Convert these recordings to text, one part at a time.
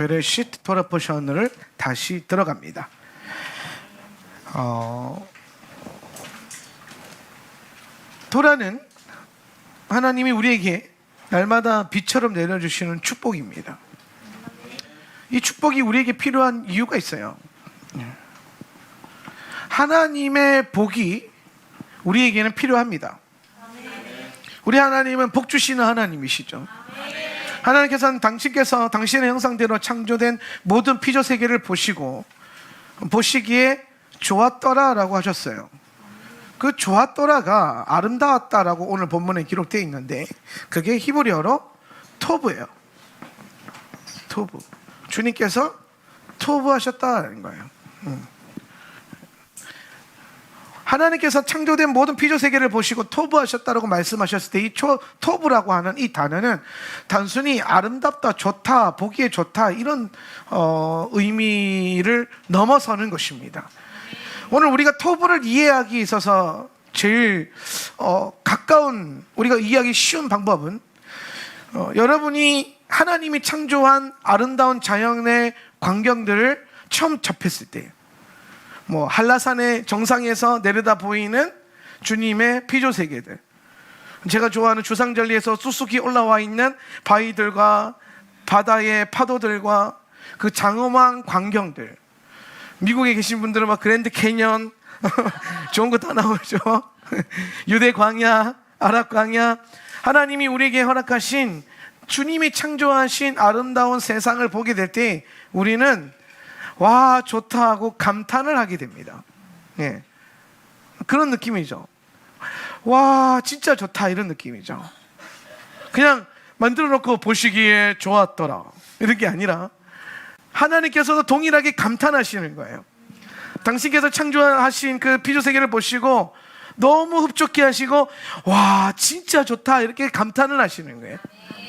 베레시트 토라 포션을 다시 들어갑니다. 토라는 하나님이 우리에게 날마다 비처럼 내려주시는 축복입니다. 이 축복이 우리에게 필요한 이유가 있어요. 하나님의 복이 우리에게는 필요합니다. 우리 하나님은 복 주시는 하나님이시죠. 하나님께서는 당신께서 당신의 형상대로 창조된 모든 피조 세계를 보시기에 좋았더라라고 하셨어요. 그 좋았더라가 아름다웠다라고 오늘 본문에 기록되어 있는데, 그게 히브리어로 토브예요. 토브. 주님께서 토브하셨다는 거예요. 하나님께서 창조된 모든 피조 세계를 보시고 토브하셨다라고 말씀하셨을 때, 이 토브라고 하는 이 단어는 단순히 아름답다, 좋다, 보기에 좋다 이런 의미를 넘어서는 것입니다. 오늘 우리가 토브를 이해하기 있어서 제일 가까운, 우리가 이해하기 쉬운 방법은 여러분이 하나님이 창조한 아름다운 자연의 광경들을 처음 접했을 때예요. 한라산의 정상에서 내려다 보이는 주님의 피조 세계들, 제가 좋아하는 주상절리에서 쑥쑥이 올라와 있는 바위들과 바다의 파도들과 그 장엄한 광경들, 미국에 계신 분들은 막 그랜드 캐년 좋은 거 다 나오죠. 유대 광야, 아랍 광야, 하나님이 우리에게 허락하신, 주님이 창조하신 아름다운 세상을 보게 될 때 우리는 와 좋다 하고 감탄을 하게 됩니다. 예. 그런 느낌이죠. 와 진짜 좋다 이런 느낌이죠. 그냥 만들어 놓고 보시기에 좋았더라 이런 게 아니라 하나님께서도 동일하게 감탄하시는 거예요. 당신께서 창조하신 그 피조세계를 보시고 너무 흡족해 하시고 와 진짜 좋다 이렇게 감탄을 하시는 거예요.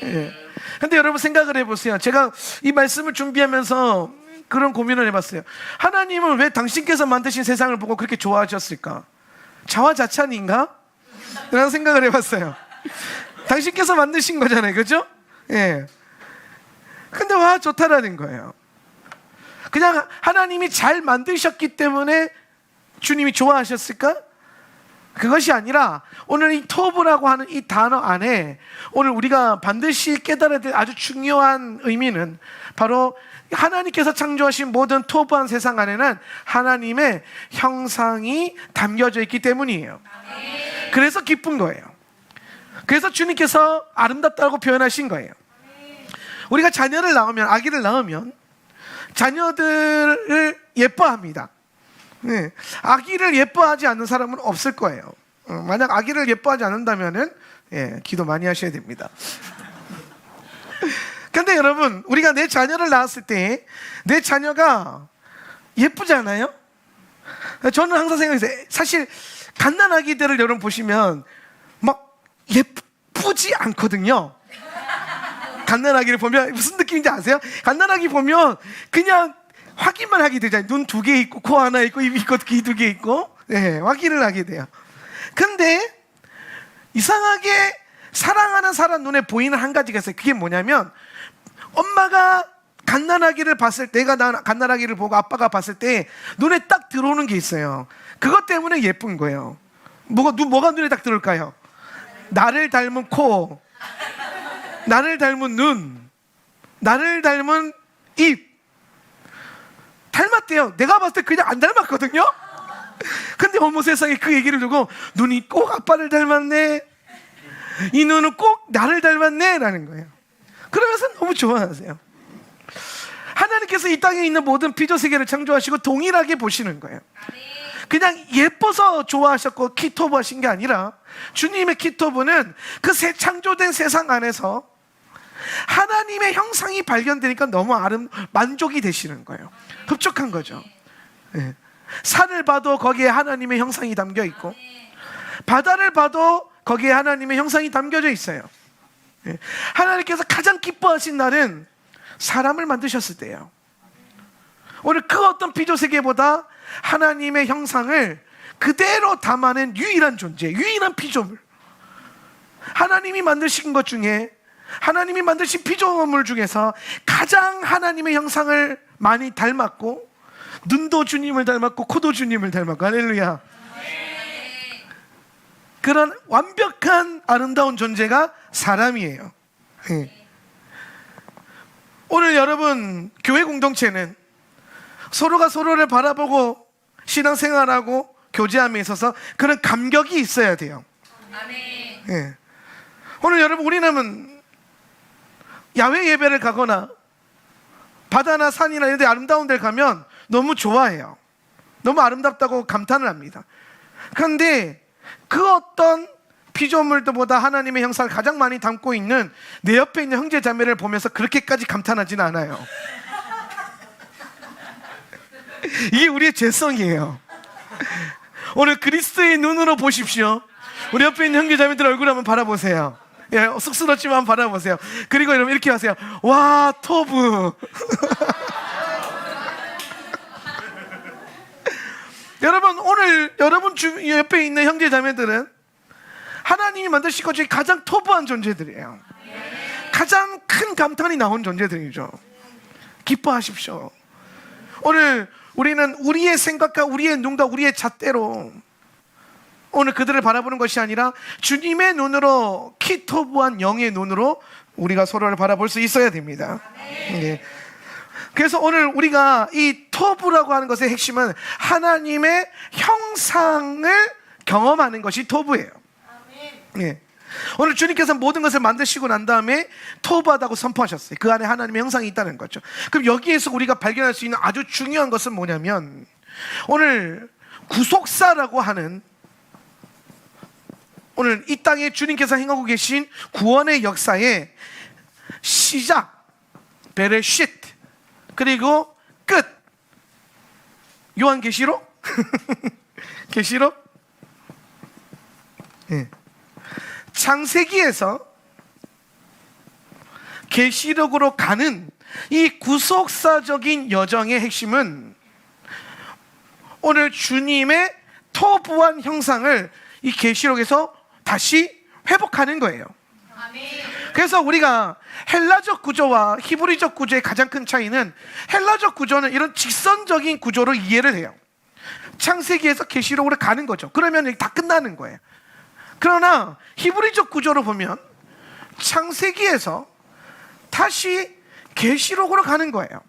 예. 근데 여러분 생각을 해보세요. 제가 이 말씀을 준비하면서 그런 고민을 해봤어요. 하나님은 왜 당신께서 만드신 세상을 보고 그렇게 좋아하셨을까? 자화자찬인가? 라는 생각을 해봤어요. 당신께서 만드신 거잖아요, 그죠? 예. 근데 와 좋다라는 거예요. 그냥 하나님이 잘 만드셨기 때문에 주님이 좋아하셨을까? 그것이 아니라 오늘 이 토브라고 하는 이 단어 안에 오늘 우리가 반드시 깨달아야 될 아주 중요한 의미는 바로 하나님께서 창조하신 모든 토브한 세상 안에는 하나님의 형상이 담겨져 있기 때문이에요. 그래서 기쁜 거예요. 그래서 주님께서 아름답다고 표현하신 거예요. 우리가 자녀를 낳으면, 아기를 낳으면 자녀들을 예뻐합니다. 네. 아기를 예뻐하지 않는 사람은 없을 거예요. 만약 아기를 예뻐하지 않는다면은 기도 많이 하셔야 됩니다. 근데 여러분, 우리가 내 자녀를 낳았을 때 내 자녀가 예쁘잖아요? 저는 항상 생각했어요. 사실 갓난아기들을 여러분 보시면 막 예쁘지 않거든요. 갓난아기를 보면 무슨 느낌인지 아세요? 갓난아기 보면 그냥 확인만 하게 되잖아요. 눈 2개 있고 코 하나 있고 입 있고 귀 2개 있고 확인을 하게 돼요. 근데 이상하게 사랑하는 사람 눈에 보이는 한 가지가 있어요. 그게 뭐냐면 엄마가 갓난아기를 봤을 때, 내가 갓난아기를 보고 아빠가 봤을 때 눈에 딱 들어오는 게 있어요. 그것 때문에 예쁜 거예요. 뭐가 눈에 딱 들어올까요? 나를 닮은 코, 나를 닮은 눈, 나를 닮은 입. 닮았대요. 내가 봤을 때 그냥 안 닮았거든요. 근데 어머 세상에 그 얘기를 두고 눈이 꼭 아빠를 닮았네, 이 눈은 꼭 나를 닮았네 라는 거예요. 그러면서 너무 좋아하세요. 하나님께서 이 땅에 있는 모든 피조세계를 창조하시고 동일하게 보시는 거예요. 그냥 예뻐서 좋아하셨고 키토브 하신 게 아니라 주님의 키토브는 그 창조된 세상 안에서 하나님의 형상이 발견되니까 너무 만족이 되시는 거예요. 흡족한 거죠. 네. 산을 봐도 거기에 하나님의 형상이 담겨 있고 바다를 봐도 거기에 하나님의 형상이 담겨져 있어요. 네. 하나님께서 가장 기뻐하신 날은 사람을 만드셨을 때예요. 오늘 그 어떤 피조세계보다 하나님의 형상을 그대로 담아낸 유일한 존재, 유일한 피조물, 하나님이 만드신 것 중에 하나님이 만드신 피조물 중에서 가장 하나님의 형상을 많이 닮았고, 눈도 주님을 닮았고 코도 주님을 닮았고, 할렐루야. 그런 완벽한 아름다운 존재가 사람이에요. 오늘 여러분 교회 공동체는 서로가 서로를 바라보고 신앙생활하고 교제함에 있어서 그런 감격이 있어야 돼요. 예. 오늘 여러분 우리는 야외 예배를 가거나 바다나 산이나 이런 데 아름다운 데를 가면 너무 좋아해요. 너무 아름답다고 감탄을 합니다. 그런데 그 어떤 피조물들보다 하나님의 형상을 가장 많이 담고 있는 내 옆에 있는 형제 자매를 보면서 그렇게까지 감탄하지는 않아요. 이게 우리의 죄성이에요. 오늘 그리스도의 눈으로 보십시오. 우리 옆에 있는 형제 자매들 얼굴 한번 바라보세요. 예, 쑥스럽지만 바라보세요. 그리고 여러분 이렇게 하세요. 와, 토브. 여러분 오늘 여러분 옆에 있는 형제 자매들은 하나님이 만드신 것 중에 가장 토부한 존재들이에요. 가장 큰 감탄이 나온 존재들이죠. 기뻐하십시오. 오늘 우리는 우리의 생각과 우리의 눈과 우리의 잣대로 오늘 그들을 바라보는 것이 아니라 주님의 눈으로, 키토부한 영의 눈으로 우리가 서로를 바라볼 수 있어야 됩니다. 네. 그래서 오늘 우리가 이 토부라고 하는 것의 핵심은 하나님의 형상을 경험하는 것이 토부예요. 네. 오늘 주님께서 모든 것을 만드시고 난 다음에 토부하다고 선포하셨어요. 그 안에 하나님의 형상이 있다는 거죠. 그럼 여기에서 우리가 발견할 수 있는 아주 중요한 것은 뭐냐면, 오늘 구속사라고 하는, 오늘 이 땅에 주님께서 행하고 계신 구원의 역사의 시작, 베레시트, 그리고 끝, 요한계시록? 계시록? 네. 창세기에서 계시록으로 가는 이 구속사적인 여정의 핵심은 오늘 주님의 토부한 형상을 이 계시록에서 다시 회복하는 거예요. 그래서 우리가 헬라적 구조와 히브리적 구조의 가장 큰 차이는, 헬라적 구조는 이런 직선적인 구조로 이해를 해요. 창세기에서 계시록으로 가는 거죠. 그러면 다 끝나는 거예요. 그러나 히브리적 구조로 보면 창세기에서 다시 계시록으로 가는 거예요.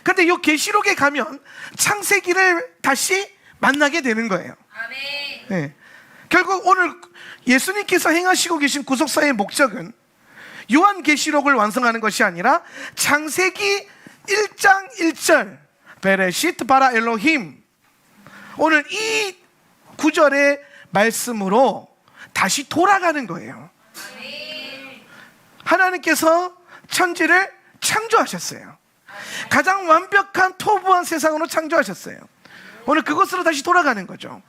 그런데 이 계시록에 가면 창세기를 다시 만나게 되는 거예요. 네. 결국 오늘 예수님께서 행하시고 계신 구속사의 목적은 요한계시록을 완성하는 것이 아니라 창세기 1장 1절 베레시트 바라 엘로힘, 오늘 이 구절의 말씀으로 다시 돌아가는 거예요. 하나님께서 천지를 창조하셨어요. 가장 완벽한 토부한 세상으로 창조하셨어요. 오늘 그것으로 다시 돌아가는 거죠.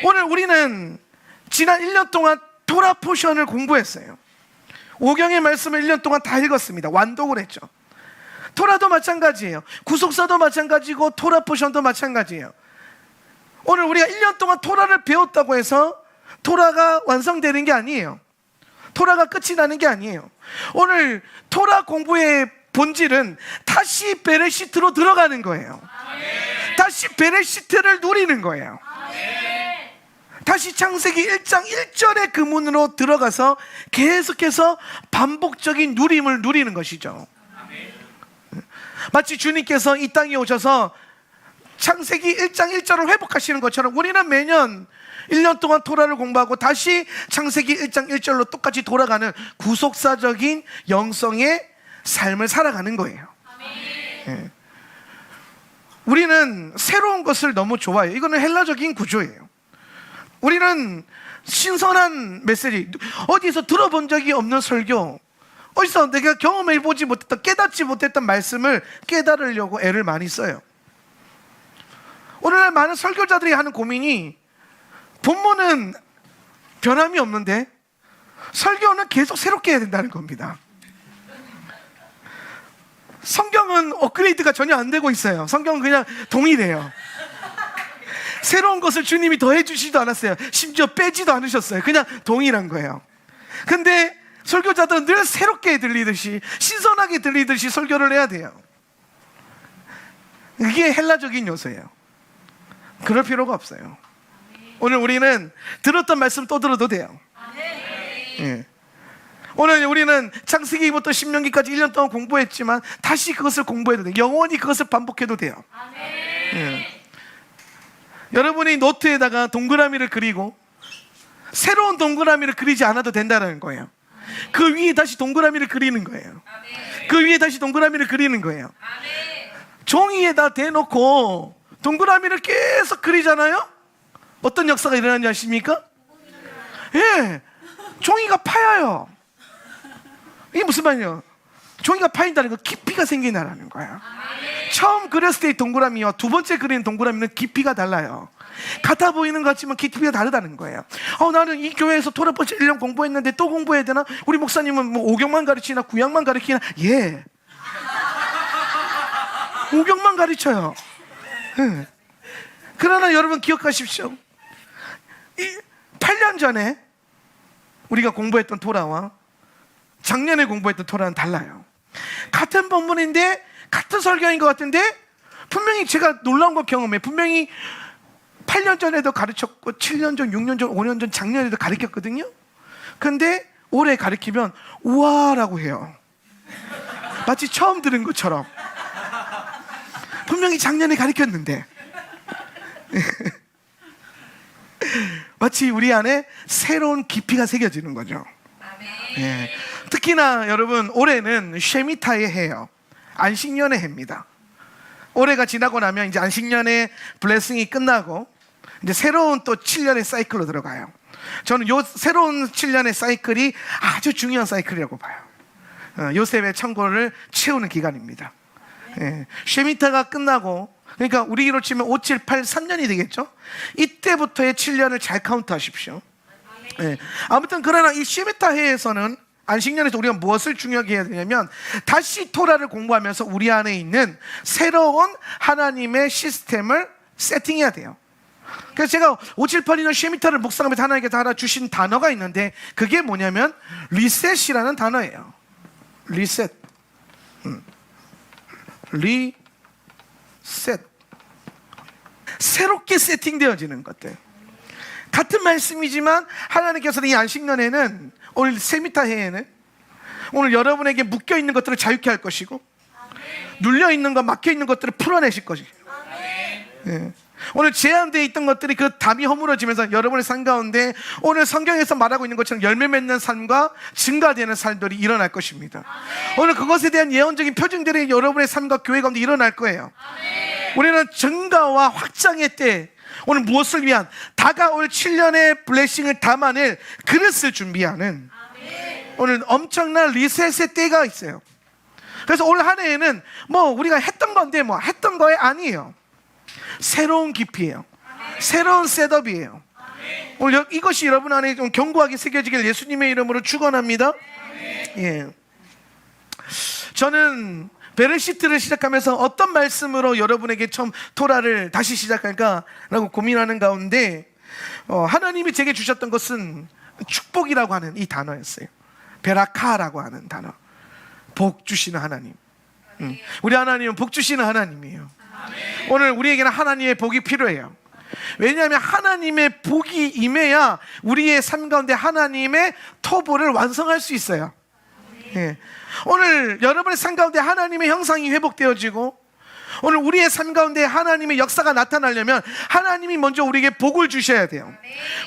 오늘 우리는 지난 1년 동안 토라 포션을 공부했어요. 오경의 말씀을 1년 동안 다 읽었습니다. 완독을 했죠. 토라도 마찬가지예요. 구속사도 마찬가지고 토라 포션도 마찬가지예요. 오늘 우리가 1년 동안 토라를 배웠다고 해서 토라가 완성되는 게 아니에요. 토라가 끝이 나는 게 아니에요. 오늘 토라 공부의 본질은 다시 베레시트로 들어가는 거예요. 다시 베레시트를 누리는 거예요. 다시 창세기 1장 1절의 그 문으로 들어가서 계속해서 반복적인 누림을 누리는 것이죠. 마치 주님께서 이 땅에 오셔서 창세기 1장 1절을 회복하시는 것처럼 우리는 매년 1년 동안 토라를 공부하고 다시 창세기 1장 1절로 똑같이 돌아가는 구속사적인 영성의 삶을 살아가는 거예요. 네. 우리는 새로운 것을 너무 좋아해요. 이거는 헬라적인 구조예요. 우리는 신선한 메시지, 어디서 들어본 적이 없는 설교, 어디서 내가 경험해보지 못했던, 깨닫지 못했던 말씀을 깨달으려고 애를 많이 써요. 오늘날 많은 설교자들이 하는 고민이, 본문은 변함이 없는데 설교는 계속 새롭게 해야 된다는 겁니다. 성경은 업그레이드가 전혀 안 되고 있어요. 성경은 그냥 동일해요. 새로운 것을 주님이 더해 주시지도 않았어요. 심지어 빼지도 않으셨어요. 그냥 동일한 거예요. 근데 설교자들은 늘 새롭게 들리듯이, 신선하게 들리듯이 설교를 해야 돼요. 이게 헬라적인 요소예요. 그럴 필요가 없어요. 오늘 우리는 들었던 말씀 또 들어도 돼요. 예. 오늘 우리는 창세기부터 신명기까지 1년 동안 공부했지만 다시 그것을 공부해도 돼요. 영원히 그것을 반복해도 돼요. 예. 여러분이 노트에다가 동그라미를 그리고 새로운 동그라미를 그리지 않아도 된다는 거예요. 그 위에 다시 동그라미를 그리는 거예요. 그 위에 다시 동그라미를 그리는 거예요. 종이에다 대놓고 동그라미를 계속 그리잖아요. 어떤 역사가 일어나는지 아십니까? 예, 종이가 파여요. 이게 무슨 말이에요? 종이가 파인다는 건 깊이가 생긴다는 거예요. 처음 그렸을 때의 동그라미와 두 번째 그리는 동그라미는 깊이가 달라요. 같아 보이는 것 같지만 깊이가 다르다는 거예요. 나는 이 교회에서 토라 번째 1년 공부했는데 또 공부해야 되나? 우리 목사님은 뭐 오경만 가르치나 구약만 가르치나? 예, 오경만 가르쳐요. 예. 그러나 여러분 기억하십시오. 8년 전에 우리가 공부했던 토라와 작년에 공부했던 토라는 달라요. 같은 본문인데 같은 설교인 것 같은데 분명히 제가 놀라운 걸 경험해요. 분명히 8년 전에도 가르쳤고 7년 전, 6년 전, 5년 전, 작년에도 가르쳤거든요. 근데 올해 가르치면 우와라고 해요. 마치 처음 들은 것처럼. 분명히 작년에 가르쳤는데 마치 우리 안에 새로운 깊이가 새겨지는 거죠. 예. 특히나 여러분 올해는 쉐미타의 해예요. 안식년의 해입니다. 올해가 지나고 나면 이제 안식년의 블레싱이 끝나고 이제 새로운 또 7년의 사이클로 들어가요. 저는 요 새로운 7년의 사이클이 아주 중요한 사이클이라고 봐요. 요셉의 창고를 채우는 기간입니다. 예. 쉐미타가 끝나고, 그러니까 우리로 치면 5, 7, 8, 3년이 되겠죠. 이때부터의 7년을 잘 카운트하십시오. 예. 아무튼 그러나 이 쉐미타 해에서는 안식년에서 우리가 무엇을 중요하게 해야 되냐면 다시 토라를 공부하면서 우리 안에 있는 새로운 하나님의 시스템을 세팅해야 돼요. 그래서 제가 5, 7, 8, 2년 쉐미타를 묵상하면서 하나님께 달아주신 단어가 있는데 그게 뭐냐면 리셋이라는 단어예요. 리셋. 리셋. 새롭게 세팅되어지는 것들. 같은 말씀이지만 하나님께서는 이 안식년에는 오늘 세미타 해에는 오늘 여러분에게 묶여있는 것들을 자유케 할 것이고 눌려있는 것, 막혀있는 것들을 풀어내실 것이고 예. 오늘 제한되어 있던 것들이 그 담이 허물어지면서 여러분의 삶 가운데 오늘 성경에서 말하고 있는 것처럼 열매 맺는 삶과 증가되는 삶들이 일어날 것입니다. 오늘 그것에 대한 예언적인 표징들이 여러분의 삶과 교회 가운데 일어날 거예요. 우리는 증가와 확장의 때 오늘 무엇을 위한 다가올 7년의 블레싱을 담아낼 그릇을 준비하는 오늘 엄청난 리셋의 때가 있어요. 그래서 올 한 해에는 뭐 우리가 했던 건데 뭐 했던 거에 아니에요. 새로운 깊이에요. 새로운 셋업이에요. 오늘 이것이 여러분 안에 좀 견고하게 새겨지길 예수님의 이름으로 축원합니다. 예. 저는 베레시트를 시작하면서 어떤 말씀으로 여러분에게 처음 토라를 다시 시작할까라고 고민하는 가운데 하나님이 제게 주셨던 것은 축복이라고 하는 이 단어였어요. 베라카라고 하는 단어. 복 주시는 하나님. 우리 하나님은 복 주시는 하나님이에요. 오늘 우리에게는 하나님의 복이 필요해요. 왜냐하면 하나님의 복이 임해야 우리의 삶 가운데 하나님의 토부를 완성할 수 있어요. 예. 오늘 여러분의 삶 가운데 하나님의 형상이 회복되어지고 오늘 우리의 삶 가운데 하나님의 역사가 나타나려면 하나님이 먼저 우리에게 복을 주셔야 돼요.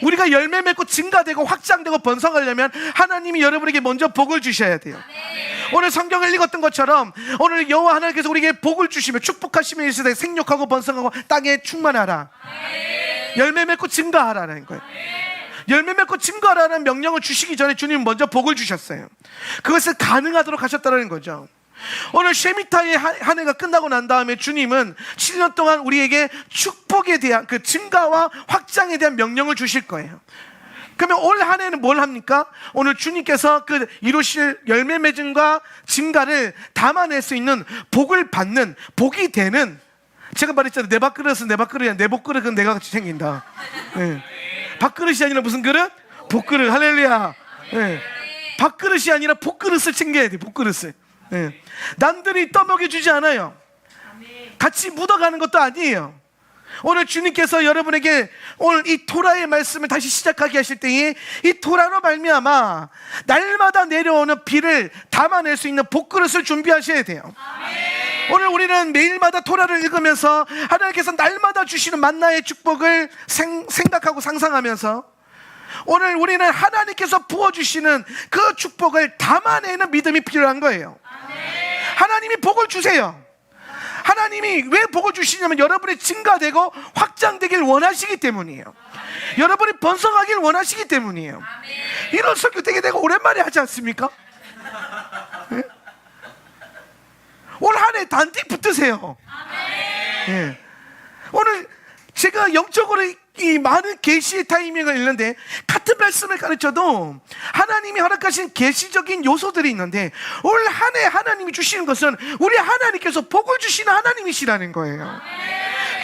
우리가 열매 맺고 증가되고 확장되고 번성하려면 하나님이 여러분에게 먼저 복을 주셔야 돼요. 오늘 성경을 읽었던 것처럼 오늘 여호와 하나님께서 우리에게 복을 주시며 축복하시며 이르시되 생육하고 번성하고 땅에 충만하라. 열매 맺고 증가하라는 거예요. 열매 맺고 증거하라는 명령을 주시기 전에 주님은 먼저 복을 주셨어요. 그것을 가능하도록 하셨다는 거죠. 오늘 쉐미타의 한 해가 끝나고 난 다음에 주님은 7년 동안 우리에게 축복에 대한 그 증가와 확장에 대한 명령을 주실 거예요. 그러면 올 한 해는 뭘 합니까? 오늘 주님께서 그 이루실 열매 맺음과 증가를 담아낼 수 있는 복을 받는, 복이 되는, 제가 말했잖아요. 내 밥그릇은 내 밥그릇이야. 내 복그릇은 내가 같이 챙긴다. 네. 밥그릇이 아니라 무슨 그릇? 복그릇. 할렐루야. 네. 밥그릇이 아니라 복그릇을 챙겨야 돼. 복그릇을. 예. 남들이 떠먹여주지 않아요. 같이 묻어가는 것도 아니에요. 오늘 주님께서 여러분에게 오늘 이 토라의 말씀을 다시 시작하게 하실 때에 이 토라로 말미암아 날마다 내려오는 비를 담아낼 수 있는 복그릇을 준비하셔야 돼요. 오늘 우리는 매일마다 토라를 읽으면서 하나님께서 날마다 주시는 만나의 축복을 생각하고 상상하면서 오늘 우리는 하나님께서 부어주시는 그 축복을 담아내는 믿음이 필요한 거예요. 하나님이 복을 주세요. 하나님이 왜 복을 주시냐면 여러분이 증가되고 확장되길 원하시기 때문이에요. 여러분이 번성하길 원하시기 때문이에요. 이런 설교 되게 내가 오랜만에 하지 않습니까? 네? 올 한 해 단디 붙으세요. 네. 오늘 제가 영적으로 이 많은 계시의 타이밍을 읽는데 같은 말씀을 가르쳐도 하나님이 허락하신 계시적인 요소들이 있는데 올 한 해 하나님이 주시는 것은 우리 하나님께서 복을 주시는 하나님이시라는 거예요.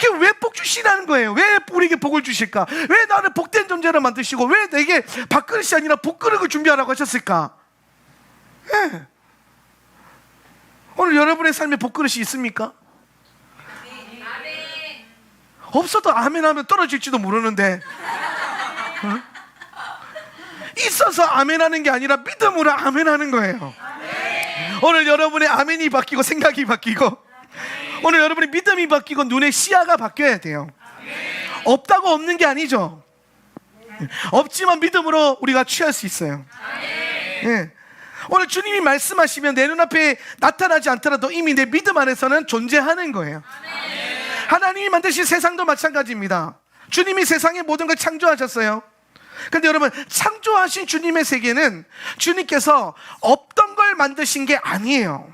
그게 왜 복 주시라는 거예요? 왜 우리에게 복을 주실까? 왜 나를 복된 존재로 만드시고 왜 내게 밥그릇이 아니라 복그릇을 준비하라고 하셨을까? 네. 오늘 여러분의 삶에 복그릇이 있습니까? 없어도 아멘 하면 떨어질지도 모르는데 있어서 아멘 하는 게 아니라 믿음으로 아멘 하는 거예요. 오늘 여러분의 아멘이 바뀌고 생각이 바뀌고 오늘 여러분의 믿음이 바뀌고 눈의 시야가 바뀌어야 돼요. 없다고 없는 게 아니죠. 없지만 믿음으로 우리가 취할 수 있어요. 네. 오늘 주님이 말씀하시면 내 눈앞에 나타나지 않더라도 이미 내 믿음 안에서는 존재하는 거예요. 하나님이 만드신 세상도 마찬가지입니다. 주님이 세상의 모든 걸 창조하셨어요. 그런데 여러분, 창조하신 주님의 세계는 주님께서 없던 걸 만드신 게 아니에요.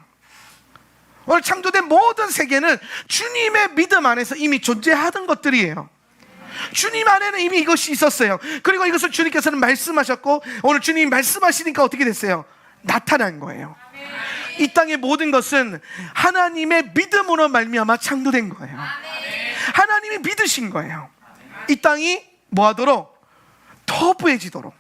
오늘 창조된 모든 세계는 주님의 믿음 안에서 이미 존재하던 것들이에요. 주님 안에는 이미 이것이 있었어요. 그리고 이것을 주님께서는 말씀하셨고 오늘 주님이 말씀하시니까 어떻게 됐어요? 나타난 거예요. 이 땅의 모든 것은 하나님의 믿음으로 말미암아 창조된 거예요. 하나님이 믿으신 거예요. 이 땅이 뭐하도록? 터부해지도록.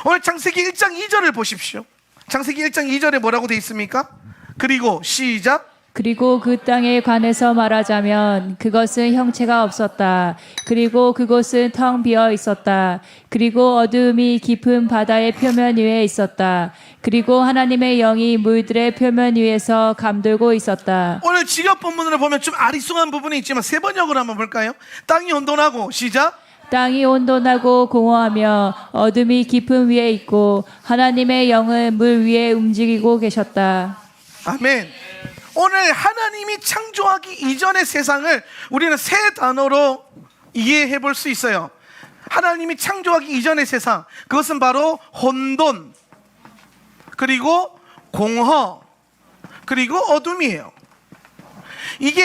오늘 창세기 1장 2절을 보십시오. 창세기 1장 2절에 뭐라고 되어 있습니까? 그리고 시작. 그리고 그 땅에 관해서 말하자면 그것은 형체가 없었다. 그리고 그곳은 텅 비어 있었다. 그리고 어두움이 깊은 바다의 표면 위에 있었다. 그리고 하나님의 영이 물들의 표면 위에서 감돌고 있었다. 오늘 직업 본문으로 보면 좀 아리송한 부분이 있지만 세 번역으로 한번 볼까요? 땅이 혼돈하고 시작. 땅이 혼돈하고 공허하며 어둠이 깊은 위에 있고 하나님의 영은 물 위에 움직이고 계셨다. 아멘. 오늘 하나님이 창조하기 이전의 세상을 우리는 세 단어로 이해해 볼 수 있어요. 하나님이 창조하기 이전의 세상, 그것은 바로 혼돈, 그리고 공허, 그리고 어둠이에요. 이게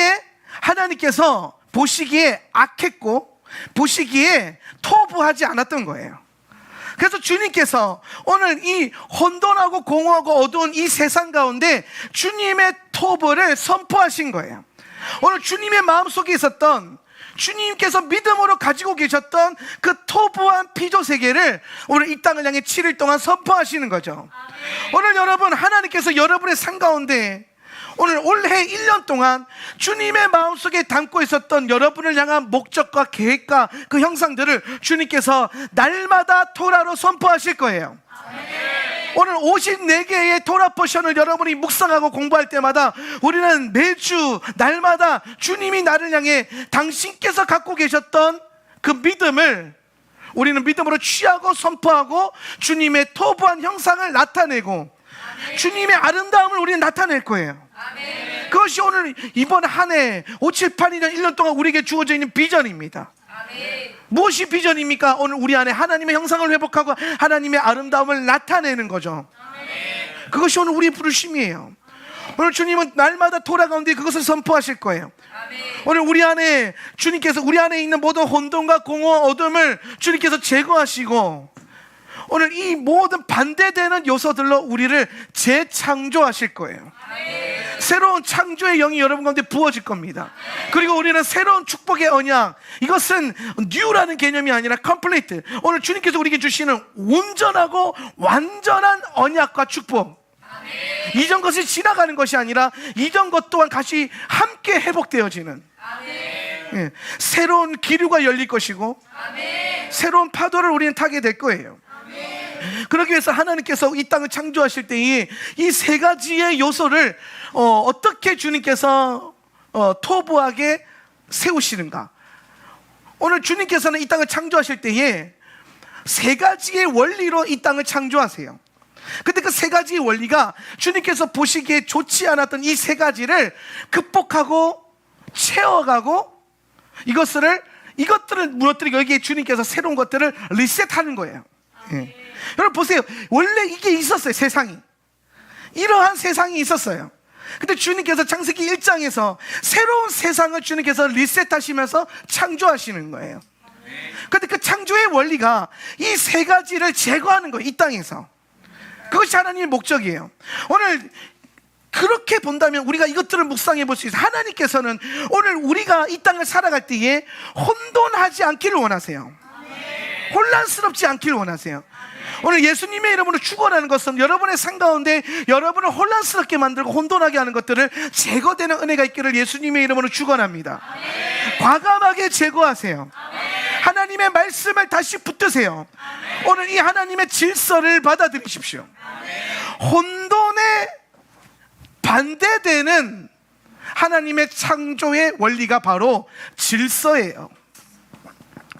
하나님께서 보시기에 악했고 보시기에 토부하지 않았던 거예요. 그래서 주님께서 오늘 이 혼돈하고 공허하고 어두운 이 세상 가운데 주님의 토부를 선포하신 거예요. 오늘 주님의 마음속에 있었던 주님께서 믿음으로 가지고 계셨던 그 토부한 피조 세계를 오늘 이 땅을 향해 7일 동안 선포하시는 거죠. 오늘 여러분, 하나님께서 여러분의 삶 가운데 오늘 올해 1년 동안 주님의 마음속에 담고 있었던 여러분을 향한 목적과 계획과 그 형상들을 주님께서 날마다 토라로 선포하실 거예요. 오늘 54개의 토라 포션을 여러분이 묵상하고 공부할 때마다 우리는 매주 날마다 주님이 나를 향해 당신께서 갖고 계셨던 그 믿음을 우리는 믿음으로 취하고 선포하고 주님의 토부한 형상을 나타내고 주님의 아름다움을 우리는 나타낼 거예요. 그것이 오늘 이번 한 해 5, 7, 8, 2년 1년 동안 우리에게 주어져 있는 비전입니다. 무엇이 비전입니까? 오늘 우리 안에 하나님의 형상을 회복하고 하나님의 아름다움을 나타내는 거죠. 그것이 오늘 우리의 부르심이에요. 오늘 주님은 날마다 토라 가운데 그것을 선포하실 거예요. 오늘 우리 안에 주님께서 우리 안에 있는 모든 혼돈과 공허 어둠을 주님께서 제거하시고 오늘 이 모든 반대되는 요소들로 우리를 재창조하실 거예요. 새로운 창조의 영이 여러분 가운데 부어질 겁니다. 그리고 우리는 새로운 축복의 언약, 이것은 new라는 개념이 아니라 complete, 오늘 주님께서 우리에게 주시는 온전하고 완전한 언약과 축복. 이전 것이 지나가는 것이 아니라 이전 것 또한 다시 함께 회복되어지는, 예, 새로운 기류가 열릴 것이고 새로운 파도를 우리는 타게 될 거예요. 그러기 위해서 하나님께서 이 땅을 창조하실 때에 이 세 가지의 요소를 어떻게 주님께서 토부하게 세우시는가. 오늘 주님께서는 이 땅을 창조하실 때에 세 가지의 원리로 이 땅을 창조하세요. 근데 그 세 가지의 원리가 주님께서 보시기에 좋지 않았던 이 세 가지를 극복하고 채워가고 이것들을 무너뜨리고 여기에 주님께서 새로운 것들을 리셋하는 거예요. 예. 여러분 보세요. 원래 이게 있었어요. 세상이, 이러한 세상이 있었어요. 근데 주님께서 창세기 1장에서 새로운 세상을 주님께서 리셋하시면서 창조하시는 거예요. 근데 그 창조의 원리가 이 세 가지를 제거하는 거예요. 이 땅에서. 그것이 하나님의 목적이에요. 오늘 그렇게 본다면 우리가 이것들을 묵상해 볼 수 있어요. 하나님께서는 오늘 우리가 이 땅을 살아갈 때에 혼돈하지 않기를 원하세요. 혼란스럽지 않기를 원하세요. 오늘 예수님의 이름으로 축원하는 것은 여러분의 삶 가운데 여러분을 혼란스럽게 만들고 혼돈하게 하는 것들을 제거되는 은혜가 있기를 예수님의 이름으로 축원합니다. 과감하게 제거하세요. 하나님의 말씀을 다시 붙드세요. 오늘 이 하나님의 질서를 받아들이십시오. 혼돈에 반대되는 하나님의 창조의 원리가 바로 질서예요.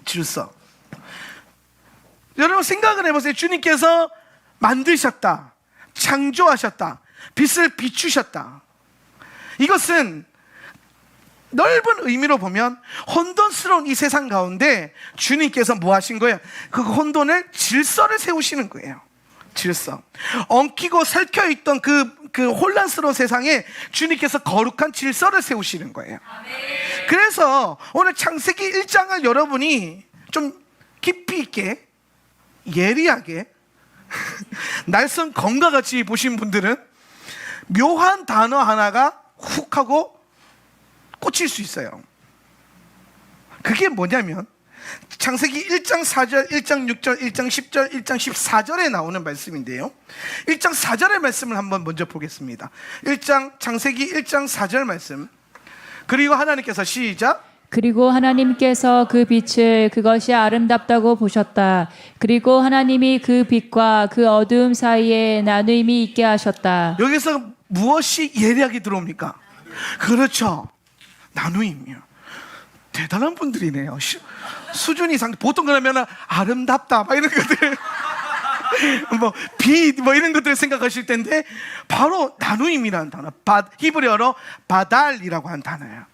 질서. 여러분 생각을 해보세요. 주님께서 만드셨다, 창조하셨다, 빛을 비추셨다. 이것은 넓은 의미로 보면 혼돈스러운 이 세상 가운데 주님께서 뭐 하신 거예요? 그 혼돈을 질서를 세우시는 거예요. 질서. 엉키고 설켜있던 그 혼란스러운 세상에 주님께서 거룩한 질서를 세우시는 거예요. 그래서 오늘 창세기 1장을 여러분이 좀 깊이 있게 예리하게 날선 검과 같이 보신 분들은 묘한 단어 하나가 훅 하고 꽂힐 수 있어요. 그게 뭐냐면 창세기 1장 4절, 1장 6절, 1장 10절, 1장 14절에 나오는 말씀인데요, 1장 4절의 말씀을 한번 먼저 보겠습니다. 창세기 1장 4절 말씀. 그리고 하나님께서 시작. 그리고 하나님께서 그 빛을 그것이 아름답다고 보셨다. 그리고 하나님이 그 빛과 그 어두움 사이에 나누임이 있게 하셨다. 여기서 무엇이 예리하게 들어옵니까? 그렇죠, 나누임이요. 대단한 분들이네요. 수준이 상당. 보통 그러면 아름답다 막 이런 것들 뭐 빛 뭐 이런 것들을 생각하실 텐데 바로 나누임이라는 단어, 히브리어로 바달이라고 하는 단어예요.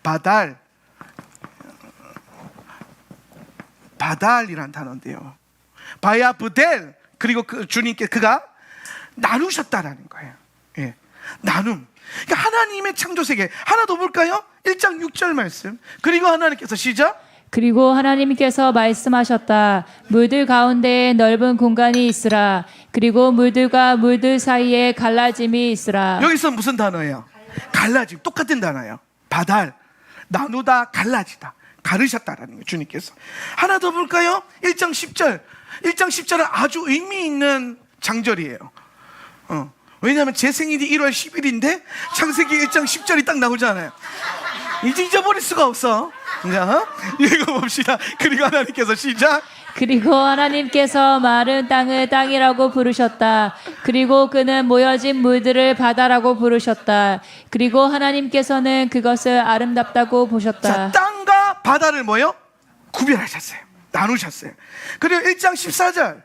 바달이라는 단어인데요, 바야브델. 그리고 그 주님께 그가 나누셨다라는 거예요. 예, 나눔. 그러니까 하나님의 창조 세계. 하나 더 볼까요? 1장 6절 말씀. 그리고 하나님께서 시작. 그리고 하나님께서 말씀하셨다. 물들 가운데에 넓은 공간이 있으라. 그리고 물들과 물들 사이에 갈라짐이 있으라. 여기서 무슨 단어예요? 갈라짐. 똑같은 단어예요. 바달. 나누다, 갈라지다. 가르셨다라는 거예요, 주님께서. 하나 더 볼까요? 1장 10절. 1장 10절은 아주 의미 있는 장절이에요. 왜냐하면 제 생일이 1월 10일인데 창세기 1장 10절이 딱 나오잖아요. 이제 잊어버릴 수가 없어. 자, 읽어봅시다. 그리고 하나님께서 시작. 그리고 하나님께서 마른 땅을 땅이라고 부르셨다. 그리고 그는 모여진 물들을 바다라고 부르셨다. 그리고 하나님께서는 그것을 아름답다고 보셨다. 자, 땅과 바다를 뭐요? 구별하셨어요. 나누셨어요. 그리고 1장 14절.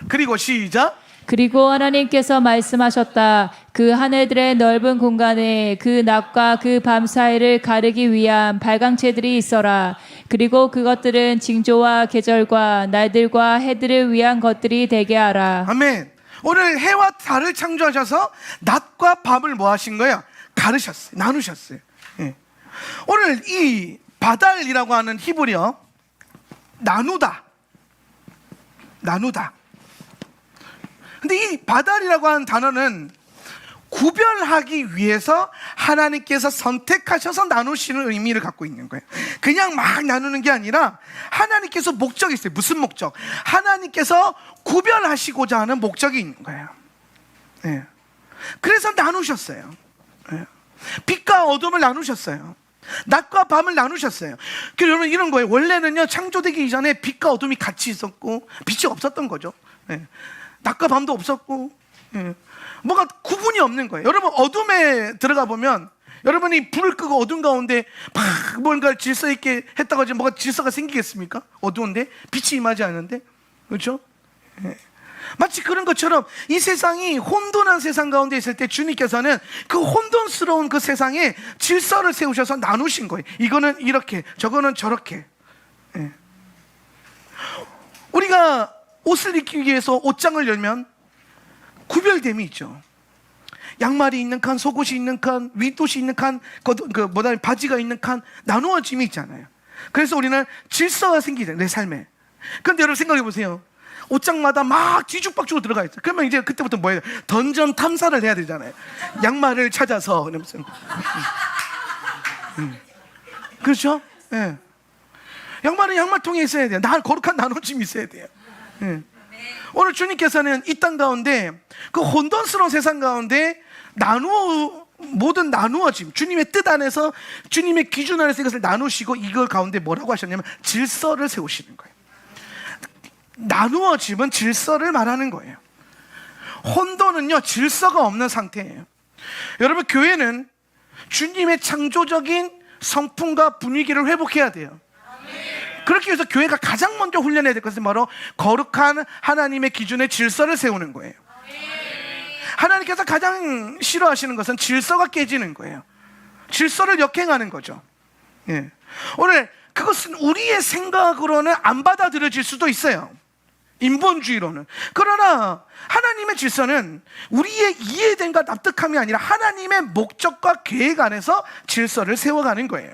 그리고 시작. 그리고 하나님께서 말씀하셨다. 그 하늘들의 넓은 공간에 그 낮과 그 밤 사이를 가르기 위한 발광체들이 있어라. 그리고 그것들은 징조와 계절과 날들과 해들을 위한 것들이 되게 하라. 아멘. 오늘 해와 달을 창조하셔서 낮과 밤을 뭐 하신 거예요? 가르셨어요. 나누셨어요. 예. 오늘 이 바달이라고 하는 히브리어 나누다. 근데 이 바달이라고 하는 단어는 구별하기 위해서 하나님께서 선택하셔서 나누시는 의미를 갖고 있는 거예요. 그냥 막 나누는 게 아니라 하나님께서 목적이 있어요. 무슨 목적? 하나님께서 구별하시고자 하는 목적이 있는 거예요. 네. 그래서 나누셨어요. 네. 빛과 어둠을 나누셨어요. 낮과 밤을 나누셨어요. 여러분 이런 거예요. 원래는요, 창조되기 이전에 빛과 어둠이 같이 있었고 빛이 없었던 거죠. 네. 낮과 밤도 없었고, 뭐가 구분이 없는 거예요. 여러분 어둠에 들어가 보면, 여러분이 불을 끄고 어둠 가운데 막 뭔가 질서 있게 했다고 하지 뭐가 질서가 생기겠습니까? 어두운데 빛이 임하지 않는데, 그렇죠? 마치 그런 것처럼 이 세상이 혼돈한 세상 가운데 있을 때 주님께서는 그 혼돈스러운 그 세상에 질서를 세우셔서 나누신 거예요. 이거는 이렇게, 저거는 저렇게. 우리가 옷을 입기 위해서 옷장을 열면 구별됨이 있죠. 양말이 있는 칸, 속옷이 있는 칸, 윗옷이 있는 칸, 바지가 있는 칸, 나누어짐이 있잖아요. 그래서 우리는 질서가 생기잖아요, 내 삶에. 그런데 여러분 생각해 보세요. 옷장마다 막 뒤죽박죽으로 들어가 있어요. 그러면 이제 그때부터 뭐예요? 던전 탐사를 해야 되잖아요. 양말을 찾아서 이러면서. 그렇죠? 예. 양말은 양말통에 있어야 돼요. 거룩한 나눠짐이 있어야 돼요. 오늘 주님께서는 이 땅 가운데 그 혼돈스러운 세상 가운데 모든 나누어짐, 주님의 뜻 안에서, 주님의 기준 안에서 이것을 나누시고 이걸 가운데 뭐라고 하셨냐면 질서를 세우시는 거예요. 나누어짐은 질서를 말하는 거예요. 혼돈은요, 질서가 없는 상태예요. 여러분, 교회는 주님의 창조적인 성품과 분위기를 회복해야 돼요. 그렇기 위해서 교회가 가장 먼저 훈련해야 될 것은 바로 거룩한 하나님의 기준의 질서를 세우는 거예요. 하나님께서 가장 싫어하시는 것은 질서가 깨지는 거예요. 질서를 역행하는 거죠. 오늘 그것은 우리의 생각으로는 안 받아들여질 수도 있어요. 인본주의로는. 그러나 하나님의 질서는 우리의 이해됨과 납득함이 아니라 하나님의 목적과 계획 안에서 질서를 세워가는 거예요.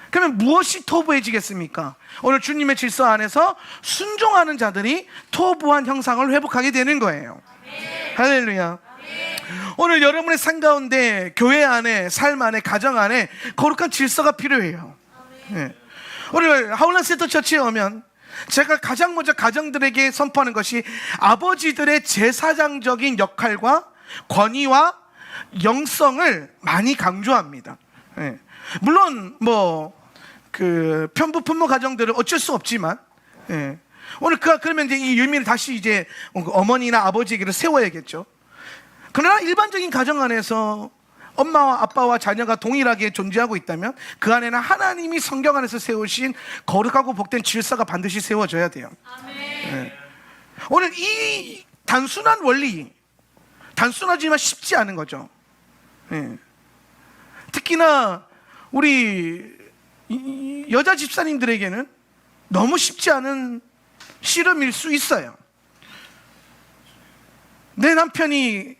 그러면 무엇이 토부해지겠습니까? 오늘 주님의 질서 안에서 순종하는 자들이 토부한 형상을 회복하게 되는 거예요. 할렐루야. 오늘 여러분의 삶 가운데, 교회 안에, 삶 안에, 가정 안에 거룩한 질서가 필요해요. 오늘 하울란 센터 처치에 오면 제가 가장 먼저 가정들에게 선포하는 것이 아버지들의 제사장적인 역할과 권위와 영성을 많이 강조합니다. 물론 편부 품모 가정들은 어쩔 수 없지만, 오늘 그러면 이제 이 의미를 다시 이제 어머니나 아버지에게를 세워야겠죠. 그러나 일반적인 가정 안에서 엄마와 아빠와 자녀가 동일하게 존재하고 있다면 그 안에는 하나님이 성경 안에서 세우신 거룩하고 복된 질서가 반드시 세워져야 돼요. 오늘 이 단순한 원리, 단순하지만 쉽지 않은 거죠. 특히나 우리 여자 집사님들에게는 너무 쉽지 않은 씨름일 수 있어요. 내 남편이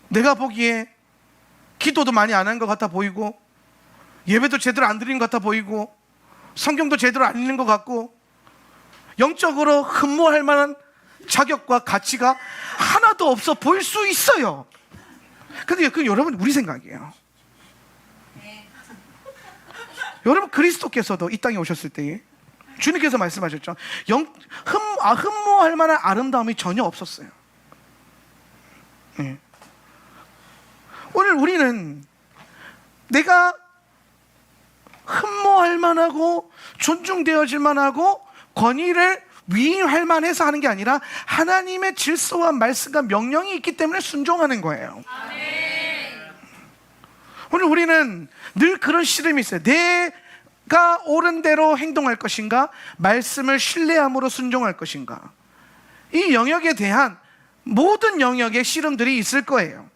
내가 보기에 기도도 많이 안 한 것 같아 보이고, 예배도 제대로 안 드리는 것 같아 보이고, 성경도 제대로 안 읽는 것 같고, 영적으로 흠모할 만한 자격과 가치가 하나도 없어 보일 수 있어요. 근데 그 여러분, 우리 생각이에요. 여러분, 그리스도께서도 이 땅에 오셨을 때에 주님께서 말씀하셨죠. 흠모할 만한 아름다움이 전혀 없었어요. 오늘 우리는 내가 흠모할 만하고 존중되어질 만하고 권위를 위임할 만해서 하는 게 아니라 하나님의 질서와 말씀과 명령이 있기 때문에 순종하는 거예요. 오늘 우리는 늘 그런 씨름이 있어요. 내가 옳은 대로 행동할 것인가, 말씀을 신뢰함으로 순종할 것인가. 이 영역에 대한 모든 영역의 씨름들이 있을 거예요.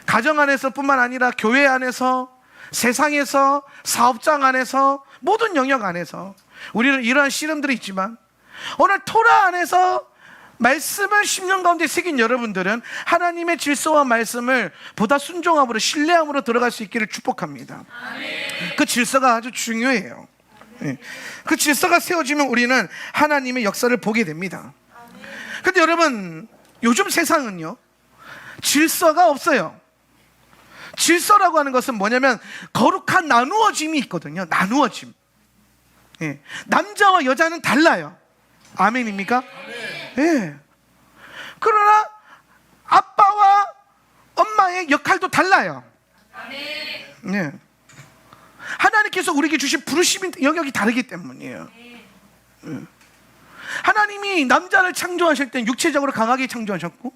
가정 안에서 뿐만 아니라 교회 안에서, 세상에서, 사업장 안에서, 모든 영역 안에서 우리는 이러한 씨름들이 있지만, 오늘 토라 안에서 말씀을 10년 가운데 새긴 여러분들은 하나님의 질서와 말씀을 보다 순종함으로, 신뢰함으로 들어갈 수 있기를 축복합니다. 그 질서가 아주 중요해요. 그 질서가 세워지면 우리는 하나님의 역사를 보게 됩니다. 근데 여러분, 요즘 세상은요, 질서가 없어요. 질서라고 하는 것은 뭐냐면 거룩한 나누어짐이 있거든요. 나누어짐. 예. 남자와 여자는 달라요. 아멘입니까? 예. 그러나 아빠와 엄마의 역할도 달라요. 예. 하나님께서 우리에게 주신 부르심 영역이 다르기 때문이에요. 예. 하나님이 남자를 창조하실 때는 육체적으로 강하게 창조하셨고,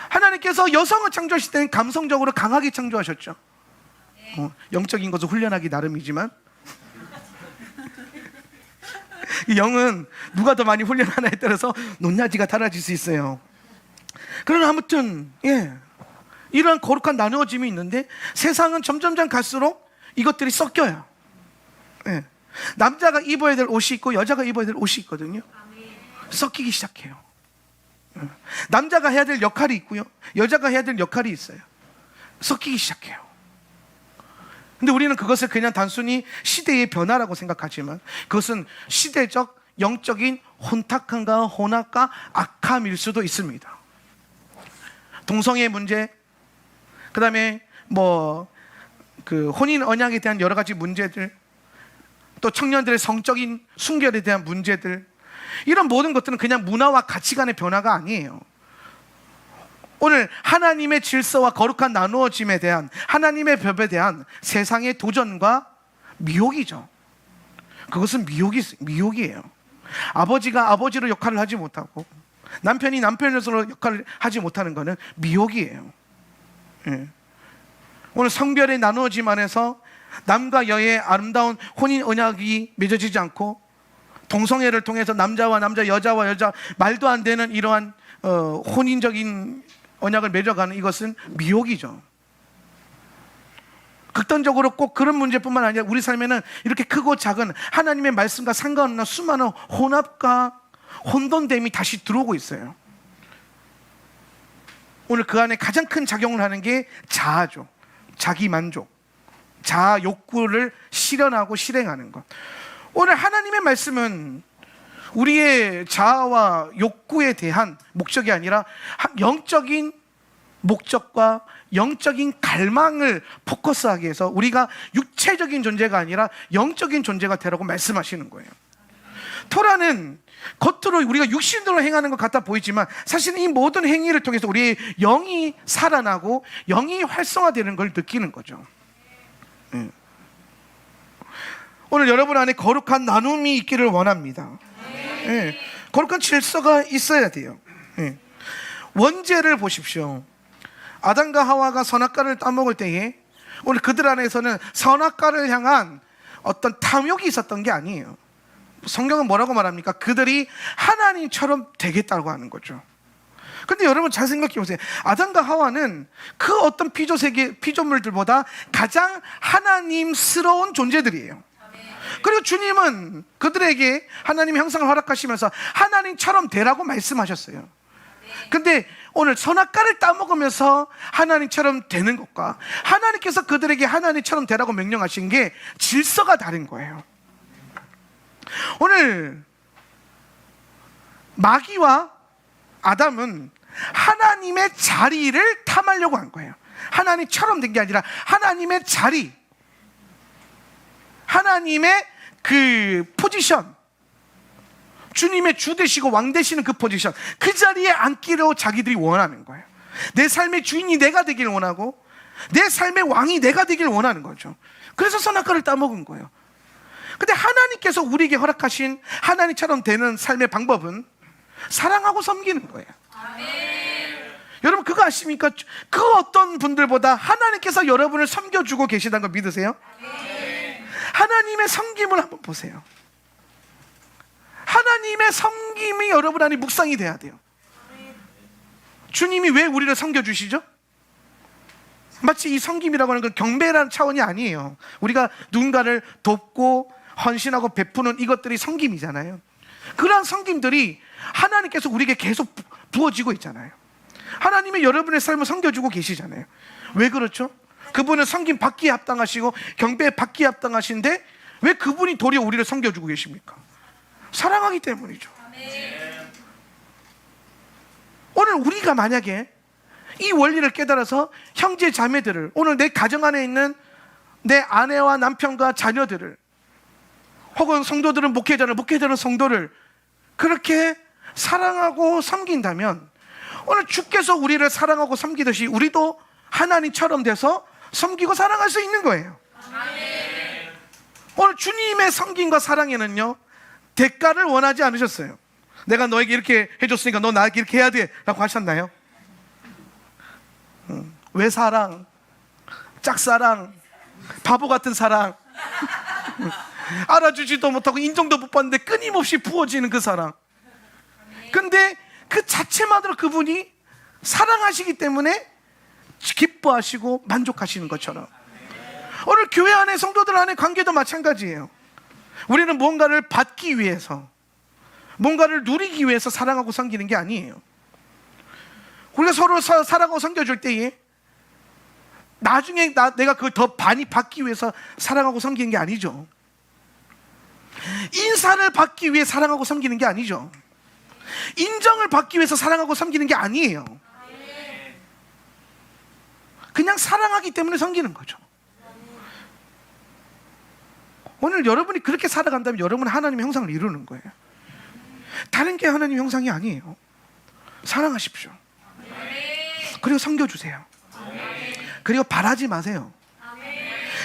하나님께서 여성을 창조하실 때는 감성적으로 강하게 창조하셨죠. 영적인 것을 훈련하기 나름이지만 이 영은 누가 더 많이 훈련하나에 따라서 높낮이가 달라질 수 있어요. 그러나 아무튼 이러한 거룩한 나누어짐이 있는데, 세상은 점점점 갈수록 이것들이 섞여요. 예. 남자가 입어야 될 옷이 있고 여자가 입어야 될 옷이 있거든요. 섞이기 시작해요. 남자가 해야 될 역할이 있고요, 여자가 해야 될 역할이 있어요. 섞이기 시작해요. 근데 우리는 그것을 그냥 단순히 시대의 변화라고 생각하지만, 그것은 시대적 영적인 혼탁함과 혼합과 악함일 수도 있습니다. 동성애 문제, 그 다음에 혼인 언약에 대한 여러 가지 문제들, 또 청년들의 성적인 순결에 대한 문제들, 이런 모든 것들은 그냥 문화와 가치관의 변화가 아니에요. 오늘 하나님의 질서와 거룩한 나누어짐에 대한, 하나님의 법에 대한 세상의 도전과 미혹이죠. 그것은 미혹이에요. 아버지가 아버지로 역할을 하지 못하고 남편이 남편으로 역할을 하지 못하는 것은 미혹이에요. 예. 오늘 성별의 나누어짐 안에서 남과 여의 아름다운 혼인 언약이 맺어지지 않고, 동성애를 통해서 남자와 남자, 여자와 여자, 말도 안 되는 이러한 혼인적인 언약을 맺어가는 이것은 미혹이죠. 극단적으로 꼭 그런 문제뿐만 아니라 우리 삶에는 이렇게 크고 작은 하나님의 말씀과 상관없는 수많은 혼합과 혼돈됨이 다시 들어오고 있어요. 오늘 그 안에 가장 큰 작용을 하는 게 자아죠. 자기 만족, 자아 욕구를 실현하고 실행하는 것. 오늘 하나님의 말씀은 우리의 자아와 욕구에 대한 목적이 아니라 영적인 목적과 영적인 갈망을 포커스하기 위해서 우리가 육체적인 존재가 아니라 영적인 존재가 되라고 말씀하시는 거예요. 토라는 겉으로 우리가 육신으로 행하는 것 같아 보이지만, 사실은 이 모든 행위를 통해서 우리의 영이 살아나고 영이 활성화되는 걸 느끼는 거죠. 오늘 여러분 안에 거룩한 나눔이 있기를 원합니다. 거룩한 질서가 있어야 돼요. 원죄를 보십시오. 아담과 하와가 선악과를 따먹을 때에 오늘 그들 안에서는 선악과를 향한 어떤 탐욕이 있었던 게 아니에요. 성경은 뭐라고 말합니까? 그들이 하나님처럼 되겠다고 하는 거죠. 근데 여러분 잘 생각해 보세요. 아담과 하와는 그 어떤 피조물들보다 가장 하나님스러운 존재들이에요. 그리고 주님은 그들에게 하나님의 형상을 허락하시면서 하나님처럼 되라고 말씀하셨어요. 근데 오늘 선악과를 따먹으면서 하나님처럼 되는 것과 하나님께서 그들에게 하나님처럼 되라고 명령하신 게 질서가 다른 거예요. 오늘 마귀와 아담은 하나님의 자리를 탐하려고 한 거예요. 하나님처럼 된 게 아니라 하나님의 자리, 하나님의 그 포지션, 주님의 주 되시고 왕 되시는 그 포지션, 그 자리에 앉기로 자기들이 원하는 거예요. 내 삶의 주인이 내가 되길 원하고 내 삶의 왕이 내가 되길 원하는 거죠. 그래서 선악과를 따먹은 거예요. 근데 하나님께서 우리에게 허락하신 하나님처럼 되는 삶의 방법은 사랑하고 섬기는 거예요. 여러분 그거 아십니까? 그 어떤 분들보다 하나님께서 여러분을 섬겨주고 계시다는 거 믿으세요? 하나님의 섬김을 한번 보세요. 하나님의 섬김이 여러분 안에 묵상이 돼야 돼요. 주님이 왜 우리를 섬겨주시죠? 마치 이 섬김이라고 하는 건 경배라는 차원이 아니에요. 우리가 누군가를 돕고 헌신하고 베푸는 이것들이 섬김이잖아요. 그러한 섬김들이 하나님께서 우리에게 계속 부어지고 있잖아요. 하나님이 여러분의 삶을 섬겨주고 계시잖아요. 왜 그렇죠? 그분은 섬김 받기에 합당하시고 경배 받기에 합당하신데 왜 그분이 도리어 우리를 섬겨주고 계십니까? 사랑하기 때문이죠. 오늘 우리가 만약에 이 원리를 깨달아서 형제 자매들을, 오늘 내 가정 안에 있는 내 아내와 남편과 자녀들을, 혹은 성도들은 목회자는 성도를 그렇게 사랑하고 섬긴다면, 오늘 주께서 우리를 사랑하고 섬기듯이 우리도 하나님처럼 돼서 섬기고 사랑할 수 있는 거예요. 오늘 주님의 섬김과 사랑에는요, 대가를 원하지 않으셨어요. 내가 너에게 이렇게 해줬으니까 너 나에게 이렇게 해야 돼 라고 하셨나요? 외사랑, 짝사랑, 바보 같은 사랑, 알아주지도 못하고 인정도 못 받는데 끊임없이 부어지는 그 사랑. 근데 그 자체만으로 그분이 사랑하시기 때문에 기뻐하시고 만족하시는 것처럼, 오늘 교회 안에 성도들 안에 관계도 마찬가지예요. 우리는 뭔가를 받기 위해서, 뭔가를 누리기 위해서 사랑하고 섬기는 게 아니에요. 우리가 서로 사랑하고 섬겨줄 때에 나중에 내가 그걸 더 많이 받기 위해서 사랑하고 섬기는 게 아니죠. 인사를 받기 위해 사랑하고 섬기는 게 아니죠. 인정을 받기 위해서 사랑하고 섬기는 게 아니에요. 그냥 사랑하기 때문에 섬기는 거죠. 오늘 여러분이 그렇게 살아간다면 여러분은 하나님의 형상을 이루는 거예요. 다른 게 하나님의 형상이 아니에요. 사랑하십시오. 그리고 섬겨주세요. 그리고 바라지 마세요.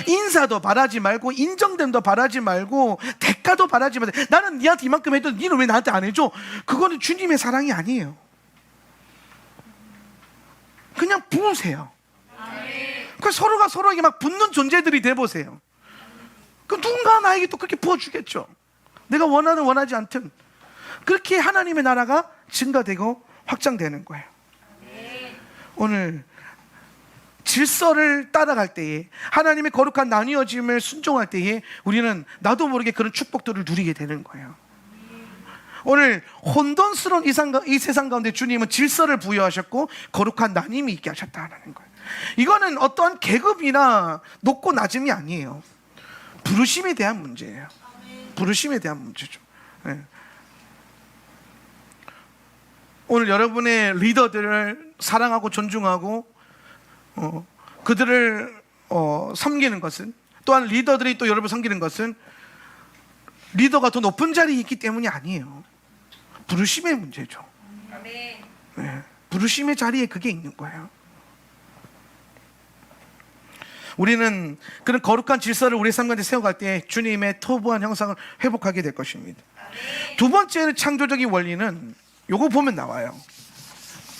인사도 바라지 말고, 인정됨도 바라지 말고, 대가도 바라지 마세요. 나는 니한테 이만큼 해도 니는 왜 나한테 안 해줘? 그거는 주님의 사랑이 아니에요. 그냥 부으세요. 그 서로가 서로에게 막 붙는 존재들이 돼보세요. 그 누군가 나에게 또 그렇게 부어주겠죠. 내가 원하든 원하지 않든 그렇게 하나님의 나라가 증가되고 확장되는 거예요. 오늘 질서를 따라갈 때에, 하나님의 거룩한 나뉘어짐을 순종할 때에 우리는 나도 모르게 그런 축복들을 누리게 되는 거예요. 오늘 혼돈스러운 이 세상 가운데 주님은 질서를 부여하셨고 거룩한 나눔이 있게 하셨다는 거예요. 이거는 어떠한 계급이나 높고 낮음이 아니에요. 부르심에 대한 문제예요. 부르심에 대한 문제죠. 네. 오늘 여러분의 리더들을 사랑하고 존중하고 그들을 섬기는 것은, 또한 리더들이 또 여러분을 섬기는 것은 리더가 더 높은 자리에 있기 때문이 아니에요. 부르심의 문제죠. 네. 부르심의 자리에 그게 있는 거예요. 우리는 그런 거룩한 질서를 우리 삶 가운데 세워갈 때 주님의 터부한 형상을 회복하게 될 것입니다. 두 번째는 창조적인 원리는 요거 보면 나와요.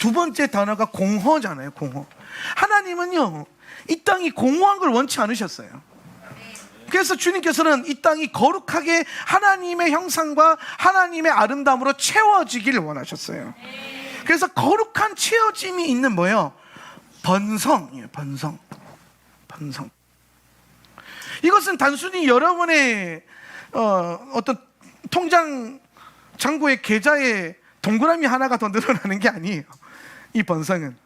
두 번째 단어가 공허잖아요. 공허. 하나님은요, 이 땅이 공허한 걸 원치 않으셨어요. 그래서 주님께서는 이 땅이 거룩하게 하나님의 형상과 하나님의 아름다움으로 채워지기를 원하셨어요. 그래서 거룩한 채워짐이 있는 뭐예요? 번성이에요. 번성. 이것은 단순히 여러분의 어떤 통장 잔고의 계좌에 동그라미 하나가 더 늘어나는 게 아니에요. 이 번성은,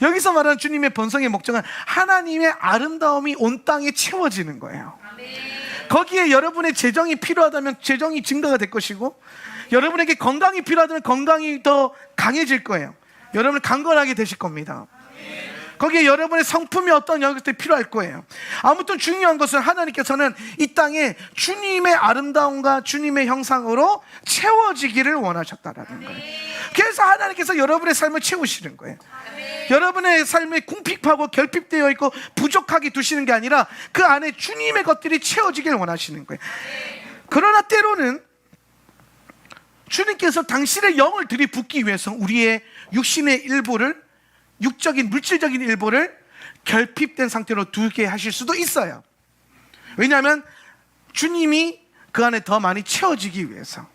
여기서 말하는 주님의 번성의 목적은 하나님의 아름다움이 온 땅에 채워지는 거예요. 거기에 여러분의 재정이 필요하다면 재정이 증가가 될 것이고, 여러분에게 건강이 필요하다면 건강이 더 강해질 거예요. 여러분 강건하게 되실 겁니다. 거기에 여러분의 성품이 어떤 것들이 필요할 거예요. 아무튼 중요한 것은 하나님께서는 이 땅에 주님의 아름다움과 주님의 형상으로 채워지기를 원하셨다라는 거예요. 그래서 하나님께서 여러분의 삶을 채우시는 거예요. 여러분의 삶이 궁핍하고 결핍되어 있고 부족하게 두시는 게 아니라 그 안에 주님의 것들이 채워지기를 원하시는 거예요. 그러나 때로는 주님께서 당신의 영을 들이붓기 위해서 우리의 육신의 일부를, 육적인 물질적인 일부를 결핍된 상태로 두게 하실 수도 있어요. 왜냐하면 주님이 그 안에 더 많이 채워지기 위해서.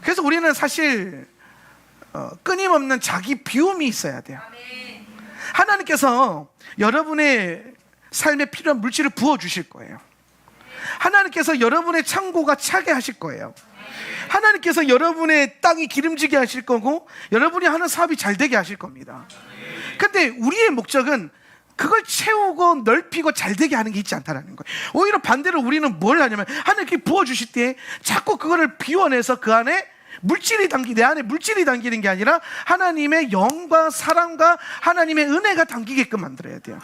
그래서 우리는 사실 끊임없는 자기 비움이 있어야 돼요. 하나님께서 여러분의 삶에 필요한 물질을 부어주실 거예요. 하나님께서 여러분의 창고가 차게 하실 거예요. 하나님께서 여러분의 땅이 기름지게 하실 거고, 여러분이 하는 사업이 잘 되게 하실 겁니다. 근데 우리의 목적은 그걸 채우고 넓히고 잘 되게 하는 게 있지 않다는 거예요. 오히려 반대로 우리는 뭘 하냐면, 하나님께 부어주실 때 자꾸 그거를 비워내서 그 안에 물질이 내 안에 물질이 담기는 게 아니라 하나님의 영과 사랑과 하나님의 은혜가 담기게끔 만들어야 돼요.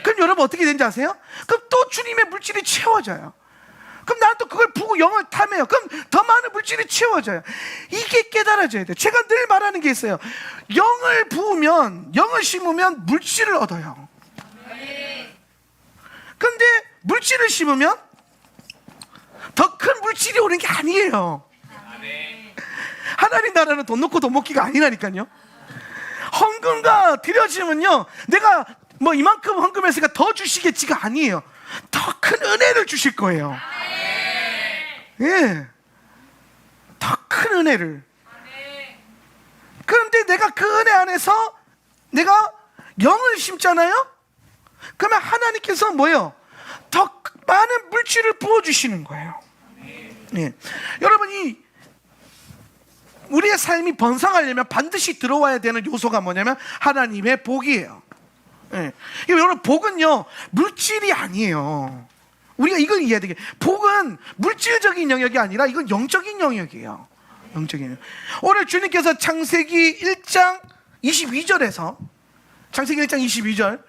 그럼 여러분 어떻게 되는지 아세요? 그럼 또 주님의 물질이 채워져요. 그럼 나는 또 그걸 보고 영을 탐해요. 그럼 더 많은 물질이 채워져요. 이게 깨달아져야 돼요. 제가 늘 말하는 게 있어요. 영을 부으면, 영을 심으면 물질을 얻어요. 근데 물질을 심으면 더 큰 물질이 오는 게 아니에요. 하나님 나라는 돈 놓고 돈 먹기가 아니라니까요. 헌금과 드려지면요, 내가 뭐 이만큼 헌금했으니까 더 주시겠지가 아니에요. 더 큰 은혜를 주실 거예요. 예, 더 큰 은혜를. 그런데 내가 그 은혜 안에서 내가 영을 심잖아요. 그러면 하나님께서 뭐예요? 더 많은 물질을 부어주시는 거예요. 예. 여러분이 우리의 삶이 번성하려면 반드시 들어와야 되는 요소가 뭐냐면 하나님의 복이에요. 예. 여러분, 복은요 물질이 아니에요. 우리가 이걸 이해해야 되게, 복은 물질적인 영역이 아니라 이건 영적인 영역이에요. 영적인 영역. 오늘 주님께서 창세기 1장 22절에서 창세기 1장 22절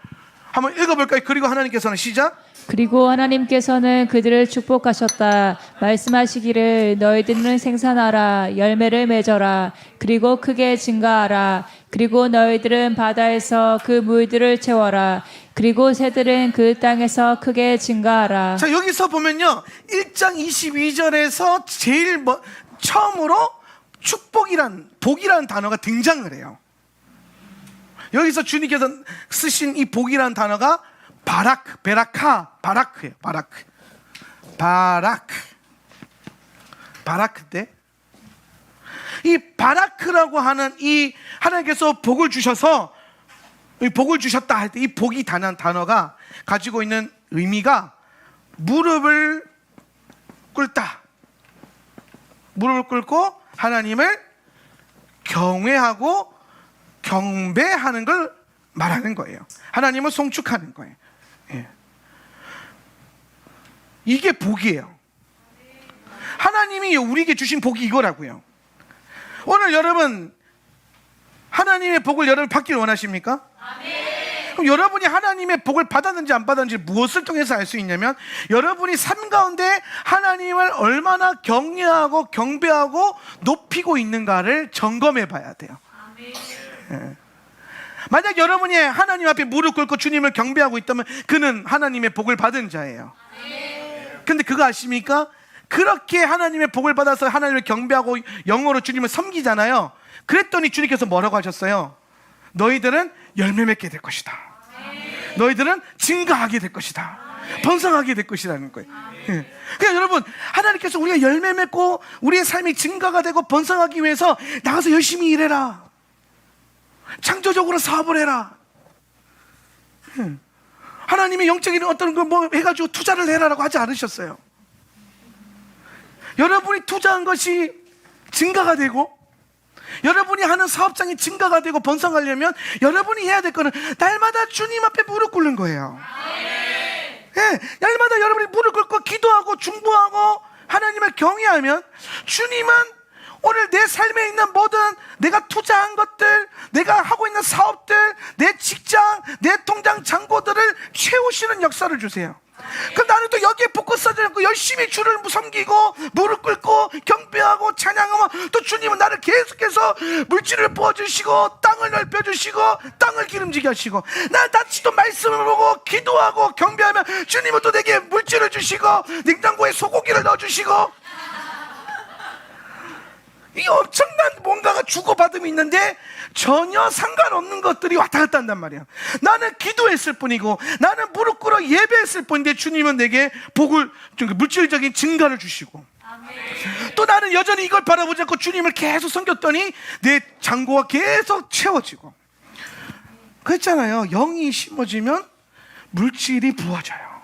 한번 읽어볼까요? 그리고 하나님께서는 시작. 그리고 하나님께서는 그들을 축복하셨다. 말씀하시기를 너희들은 생산하라, 열매를 맺어라, 그리고 크게 증가하라. 그리고 너희들은 바다에서 그 물들을 채워라. 그리고 새들은 그 땅에서 크게 증가하라. 자, 여기서 보면요 1장 22절에서 제일 처음으로 축복이란, 복이라는 단어가 등장을 해요. 여기서 주님께서 쓰신 이 복이라는 단어가 바라크, 베라카, 바라크예요. 바라크인데 이 바라크라고 하는 이 하나님께서 복을 주셔서, 이 복을 주셨다 할 때 이 복이 단어가 가지고 있는 의미가 무릎을 꿇다, 무릎을 꿇고 하나님을 경외하고 경배하는 걸 말하는 거예요. 하나님을 송축하는 거예요. 예. 이게 복이에요. 하나님이 우리에게 주신 복이 이거라고요. 오늘 여러분 하나님의 복을 여러분 받기를 원하십니까? 그럼 여러분이 하나님의 복을 받았는지 안 받았는지 무엇을 통해서 알 수 있냐면 여러분이 삶 가운데 하나님을 얼마나 경외하고 경배하고 높이고 있는가를 점검해 봐야 돼요. 예. 만약 여러분이 하나님 앞에 무릎 꿇고 주님을 경배하고 있다면 그는 하나님의 복을 받은 자예요. 근데 그거 아십니까? 그렇게 하나님의 복을 받아서 하나님을 경배하고 영어로 주님을 섬기잖아요. 그랬더니 주님께서 뭐라고 하셨어요? 너희들은 열매 맺게 될 것이다. 너희들은 증가하게 될 것이다. 번성하게 될 것이라는 거예요. 예. 그러니까 여러분, 하나님께서 우리가 열매 맺고 우리의 삶이 증가가 되고 번성하기 위해서 나가서 열심히 일해라, 창조적으로 사업을 해라, 하나님의 영적인 어떤 거 뭐 해가지고 투자를 해라라고 하지 않으셨어요. 여러분이 투자한 것이 증가가 되고 여러분이 하는 사업장이 증가가 되고 번성하려면 여러분이 해야 될 거는 날마다 주님 앞에 무릎 꿇는 거예요. 예, 날마다 여러분이 무릎 꿇고 기도하고 중보하고 하나님을 경외하면 주님은 오늘 내 삶에 있는 모든 내가 투자한 것들, 내가 하고 있는 사업들, 내 직장, 내 통장 잔고들을 채우시는 역사를 주세요. 그럼 나는 또 여기에 포커스하지 않고 열심히 주를 섬기고 무릎 꿇고 경배하고 찬양하면 또 주님은 나를 계속해서 물질을 부어주시고 땅을 넓혀주시고 땅을 기름지게 하시고, 나 다치도 말씀을 보고 기도하고 경배하면 주님은 또 내게 물질을 주시고 냉장고에 소고기를 넣어주시고, 이 엄청난 뭔가가 주고받음이 있는데 전혀 상관없는 것들이 왔다 갔다 한단 말이야. 나는 기도했을 뿐이고 나는 무릎 꿇어 예배했을 뿐인데 주님은 내게 복을, 물질적인 증가를 주시고, 또 나는 여전히 이걸 바라보지 않고 주님을 계속 섬겼더니 내 잔고가 계속 채워지고. 그랬잖아요. 영이 심어지면 물질이 부어져요.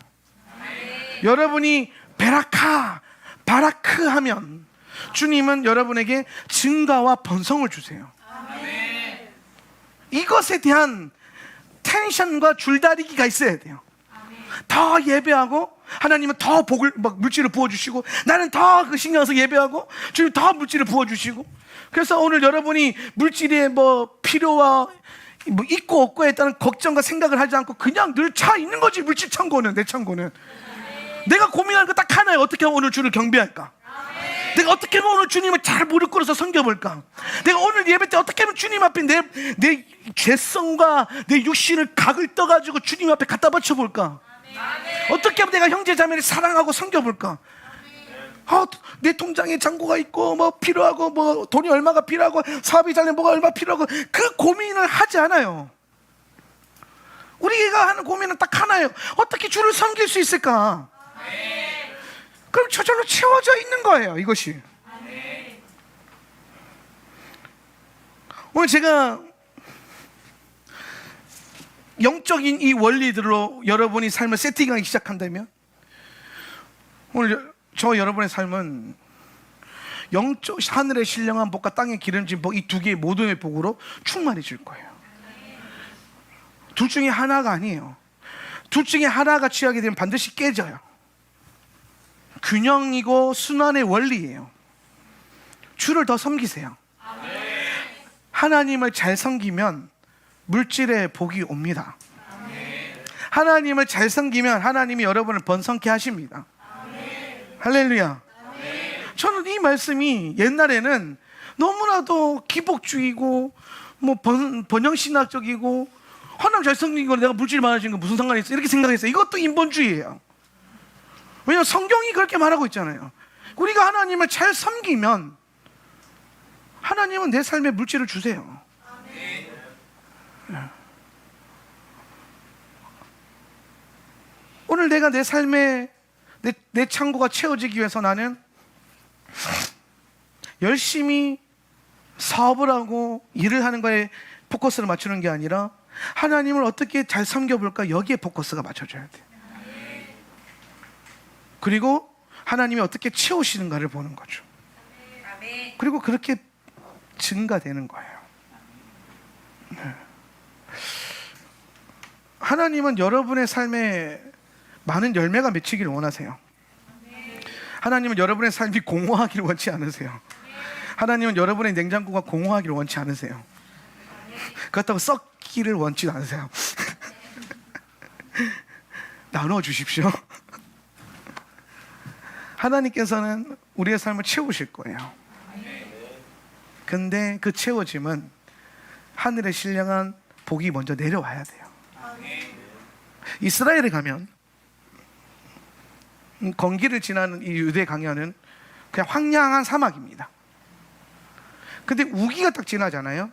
여러분이 베라카, 바라크 하면 주님은 여러분에게 증가와 번성을 주세요. 이것에 대한 텐션과 줄다리기가 있어야 돼요. 더 예배하고 하나님은 더 복을 막 물질을 부어주시고 나는 더 그 신경 써서 예배하고 주님 더 물질을 부어주시고 그래서 오늘 여러분이 물질의 뭐 필요와 뭐 있고 없고에 따른 걱정과 생각을 하지 않고 그냥 늘 차 있는 거지. 물질 창고는 내 창고는 내가 고민하는 거 딱 하나예요. 어떻게 하면 오늘 주를 경배할까? 내가 어떻게 하면 오늘 주님을 잘 무릎 꿇어서 섬겨볼까? 내가 오늘 예배 때 어떻게 하면 주님 앞에 내 죄성과 내 육신을 각을 떠가지고 주님 앞에 갖다 바쳐볼까? 어떻게 하면 내가 형제 자매를 사랑하고 섬겨볼까? 내 통장에 잔고가 있고 뭐 필요하고 뭐 돈이 얼마가 필요하고 사업이 잘되면 뭐가 얼마 필요하고 그 고민을 하지 않아요. 우리가 하는 고민은 딱 하나예요. 어떻게 주를 섬길 수 있을까? 그럼 저절로 채워져 있는 거예요. 이것이. 오늘 제가 영적인 이 원리들로 여러분이 삶을 세팅하기 시작한다면 오늘 저 여러분의 삶은 영적 하늘의 신령한 복과 땅의 기름진 복 이 두 개의 모든의 복으로 충만해질 거예요. 둘 중에 하나가 아니에요. 둘 중에 하나가 취하게 되면 반드시 깨져요. 균형이고 순환의 원리예요. 주를 더 섬기세요. 하나님을 잘 섬기면 물질의 복이 옵니다. 하나님을 잘 섬기면 하나님이 여러분을 번성케 하십니다. 할렐루야. 저는 이 말씀이 옛날에는 너무나도 기복주의고 뭐 번영신학적이고 하나님 잘 섬기고 내가 물질 많아지는 거 무슨 상관이 있어? 이렇게 생각했어요. 이것도 인본주의예요. 왜냐하면 성경이 그렇게 말하고 있잖아요. 우리가 하나님을 잘 섬기면 하나님은 내 삶에 물질을 주세요. 오늘 내가 내 삶에 내 창고가 채워지기 위해서 나는 열심히 사업을 하고 일을 하는 거에 포커스를 맞추는 게 아니라 하나님을 어떻게 잘 섬겨볼까 여기에 포커스가 맞춰져야 돼요. 그리고 하나님이 어떻게 채우시는가를 보는 거죠. 그리고 그렇게 증가되는 거예요. 하나님은 여러분의 삶에 많은 열매가 맺히기를 원하세요. 하나님은 여러분의 삶이 공허하기를 원치 않으세요. 하나님은 여러분의 냉장고가 공허하기를 원치 않으세요. 그렇다고 썩기를 원치 않으세요. 나눠주십시오. 하나님께서는 우리의 삶을 채우실 거예요. 근데 그 채워짐은 하늘의 신령한 복이 먼저 내려와야 돼요. 이스라엘에 가면 건기를 지나는 이 유대 강야는 그냥 황량한 사막입니다. 근데 우기가 딱 지나잖아요.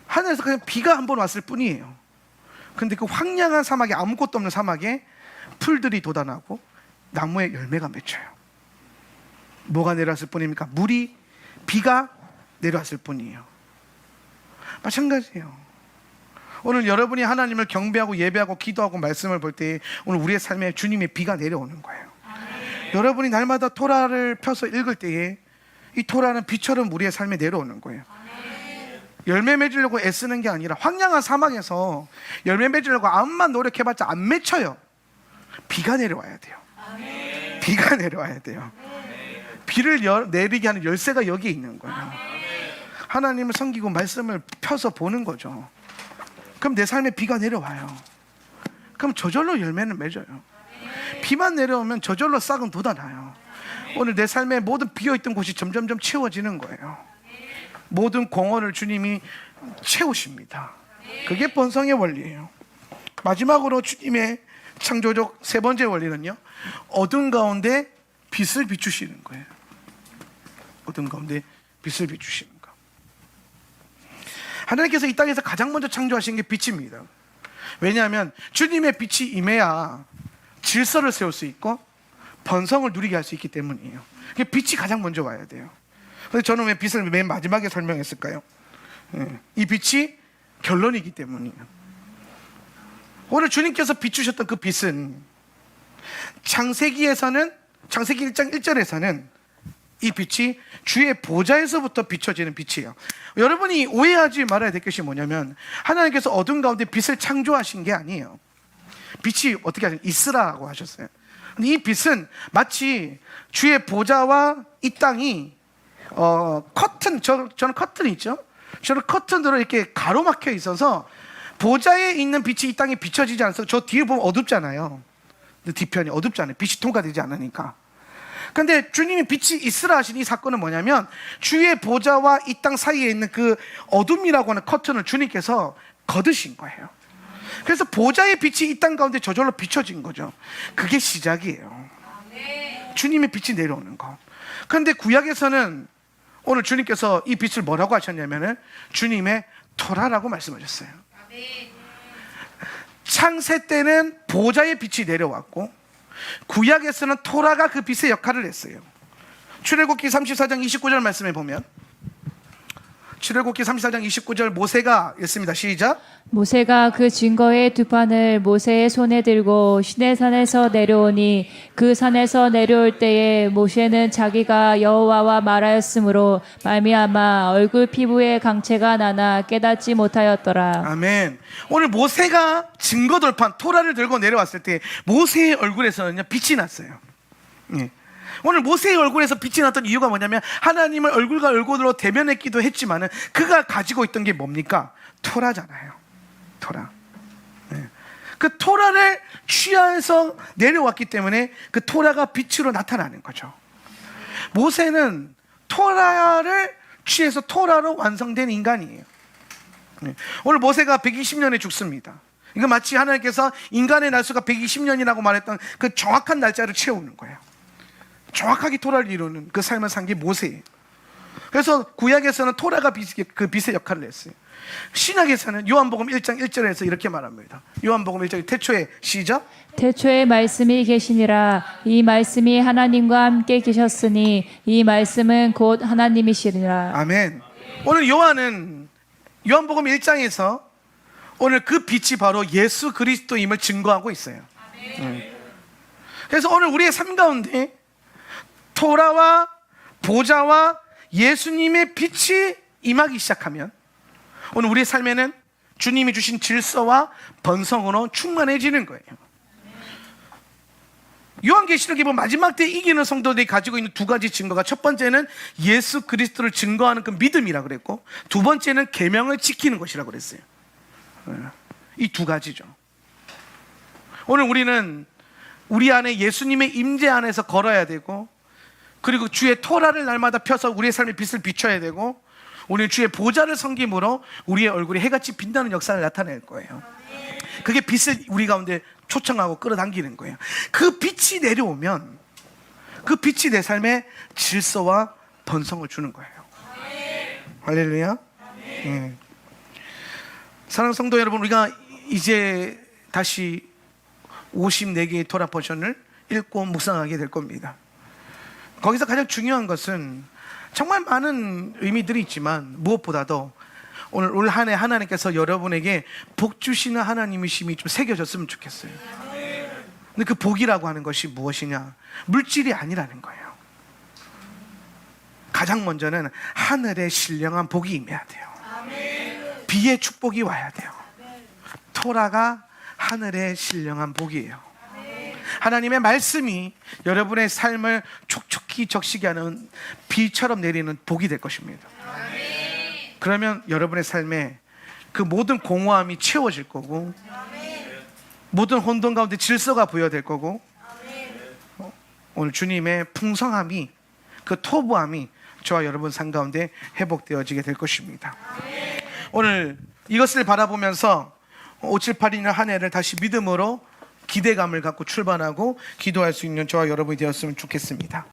하늘에서 그냥 비가 한 번 왔을 뿐이에요. 근데 그 황량한 사막에 아무것도 없는 사막에 풀들이 돋아나고 나무에 열매가 맺혀요. 뭐가 내려왔을 뿐입니까? 비가 내려왔을 뿐이에요. 마찬가지예요. 오늘 여러분이 하나님을 경배하고 예배하고 기도하고 말씀을 볼 때 오늘 우리의 삶에 주님의 비가 내려오는 거예요. 여러분이 날마다 토라를 펴서 읽을 때에 이 토라는 비처럼 우리의 삶에 내려오는 거예요. 열매 맺으려고 애쓰는 게 아니라 황량한 사막에서 열매 맺으려고 암만 노력해봤자 안 맺혀요. 비가 내려와야 돼요. 비가 내려와야 돼요. 비를 내리게 하는 열쇠가 여기에 있는 거예요. 하나님을 섬기고 말씀을 펴서 보는 거죠. 그럼 내 삶에 비가 내려와요. 그럼 저절로 열매는 맺어요. 비만 내려오면 저절로 싹은 돋아나요. 오늘 내 삶에 모든 비어있던 곳이 점점점 채워지는 거예요. 모든 공허를 주님이 채우십니다. 그게 번성의 원리예요. 마지막으로 주님의 창조적 세 번째 원리는요, 어둠 가운데 빛을 비추시는 거예요. 어둠 가운데 빛을 비추시는 거. 하나님께서 이 땅에서 가장 먼저 창조하신 게 빛입니다. 왜냐하면 주님의 빛이 임해야 질서를 세울 수 있고 번성을 누리게 할 수 있기 때문이에요. 빛이 가장 먼저 와야 돼요. 그래서 저는 왜 빛을 맨 마지막에 설명했을까요? 이 빛이 결론이기 때문이에요. 오늘 주님께서 비추셨던 그 빛은 창세기 1장 1절에서는 이 빛이 주의 보좌에서부터 비춰지는 빛이에요. 여러분이 오해하지 말아야 될 것이 뭐냐면 하나님께서 어둠 가운데 빛을 창조하신 게 아니에요. 빛이 어떻게 하셨어요? 있으라고 하셨어요. 근데 이 빛은 마치 주의 보좌와 이 땅이 커튼, 저는 커튼이 있죠. 저는 커튼으로 이렇게 가로막혀 있어서 보좌에 있는 빛이 이 땅에 비춰지지 않아서 저 뒤에 보면 어둡잖아요. 뒤편이 어둡잖아요. 빛이 통과되지 않으니까. 근데 주님이 빛이 있으라 하신 이 사건은 뭐냐면 주의 보좌와 이 땅 사이에 있는 그 어둠이라고 하는 커튼을 주님께서 거두신 거예요. 그래서 보좌의 빛이 이 땅 가운데 저절로 비춰진 거죠. 그게 시작이에요. 주님의 빛이 내려오는 거. 그런데 구약에서는 오늘 주님께서 이 빛을 뭐라고 하셨냐면은 주님의 토라라고 말씀하셨어요. 창세 때는 보좌의 빛이 내려왔고 구약에서는 토라가 그 빛의 역할을 했어요. 출애굽기 34장 29절 말씀에 보면 출애굽기 34장 29절 모세가 읽습니다. 시작. 모세가 그 증거의 두 판을 모세의 손에 들고 시내산에서 내려오니 그 산에서 내려올 때에 모세는 자기가 여호와와 말하였으므로 말미암아 얼굴 피부에 강체가 나나 깨닫지 못하였더라. 아멘. 오늘 모세가 증거 돌판 토라를 들고 내려왔을 때 모세의 얼굴에서는요 빛이 났어요. 예. 오늘 모세의 얼굴에서 빛이 났던 이유가 뭐냐면 하나님을 얼굴과 얼굴로 대면했기도 했지만은 그가 가지고 있던 게 뭡니까? 토라잖아요. 토라. 네. 그 토라를 취하해서 내려왔기 때문에 그 토라가 빛으로 나타나는 거죠. 모세는 토라를 취해서 토라로 완성된 인간이에요. 네. 오늘 모세가 120년에 죽습니다. 이거 마치 하나님께서 인간의 날수가 120년이라고 말했던 그 정확한 날짜를 채우는 거예요. 정확하게 토라를 이루는 그 삶을 산 게 모세예요. 그래서 구약에서는 토라가 그 빛의 역할을 했어요. 신약에서는 요한복음 1장 1절에서 이렇게 말합니다. 요한복음 1장 태초에 시작. 태초에 말씀이 계시니라. 이 말씀이 하나님과 함께 계셨으니 이 말씀은 곧 하나님이시니라. 아멘. 오늘 요한은 요한복음 1장에서 오늘 그 빛이 바로 예수 그리스도임을 증거하고 있어요. 그래서 오늘 우리의 삶 가운데 토라와 보좌와 예수님의 빛이 임하기 시작하면 오늘 우리의 삶에는 주님이 주신 질서와 번성으로 충만해지는 거예요. 요한계시록에 보면 마지막 때 이기는 성도들이 가지고 있는 두 가지 증거가 첫 번째는 예수 그리스도를 증거하는 그 믿음이라고 그랬고 두 번째는 계명을 지키는 것이라고 그랬어요. 이 두 가지죠. 오늘 우리는 우리 안에 예수님의 임재 안에서 걸어야 되고 그리고 주의 토라를 날마다 펴서 우리의 삶의 빛을 비춰야 되고 우리는 주의 보좌를 섬김으로 우리의 얼굴에 해같이 빛나는 역사를 나타낼 거예요. 그게 빛을 우리 가운데 초청하고 끌어당기는 거예요. 그 빛이 내려오면 그 빛이 내 삶에 질서와 번성을 주는 거예요. 할렐루야. 사랑하는 성도 여러분, 우리가 이제 다시 54개의 토라 포션을 읽고 묵상하게 될 겁니다. 거기서 가장 중요한 것은 정말 많은 의미들이 있지만 무엇보다도 오늘 올 한 해 하나님께서 여러분에게 복 주시는 하나님이심이 좀 새겨졌으면 좋겠어요. 근데 그 복이라고 하는 것이 무엇이냐? 물질이 아니라는 거예요. 가장 먼저는 하늘의 신령한 복이 임해야 돼요. 비의 축복이 와야 돼요. 토라가 하늘의 신령한 복이에요. 하나님의 말씀이 여러분의 삶을 촉촉히 적시게 하는 비처럼 내리는 복이 될 것입니다. 그러면 여러분의 삶에 그 모든 공허함이 채워질 거고 모든 혼돈 가운데 질서가 부여될 거고 오늘 주님의 풍성함이 그 토부함이 저와 여러분 삶 가운데 회복되어지게 될 것입니다. 오늘 이것을 바라보면서 578년 한 해를 다시 믿음으로 기대감을 갖고 출발하고 기도할 수 있는 저와 여러분이 되었으면 좋겠습니다.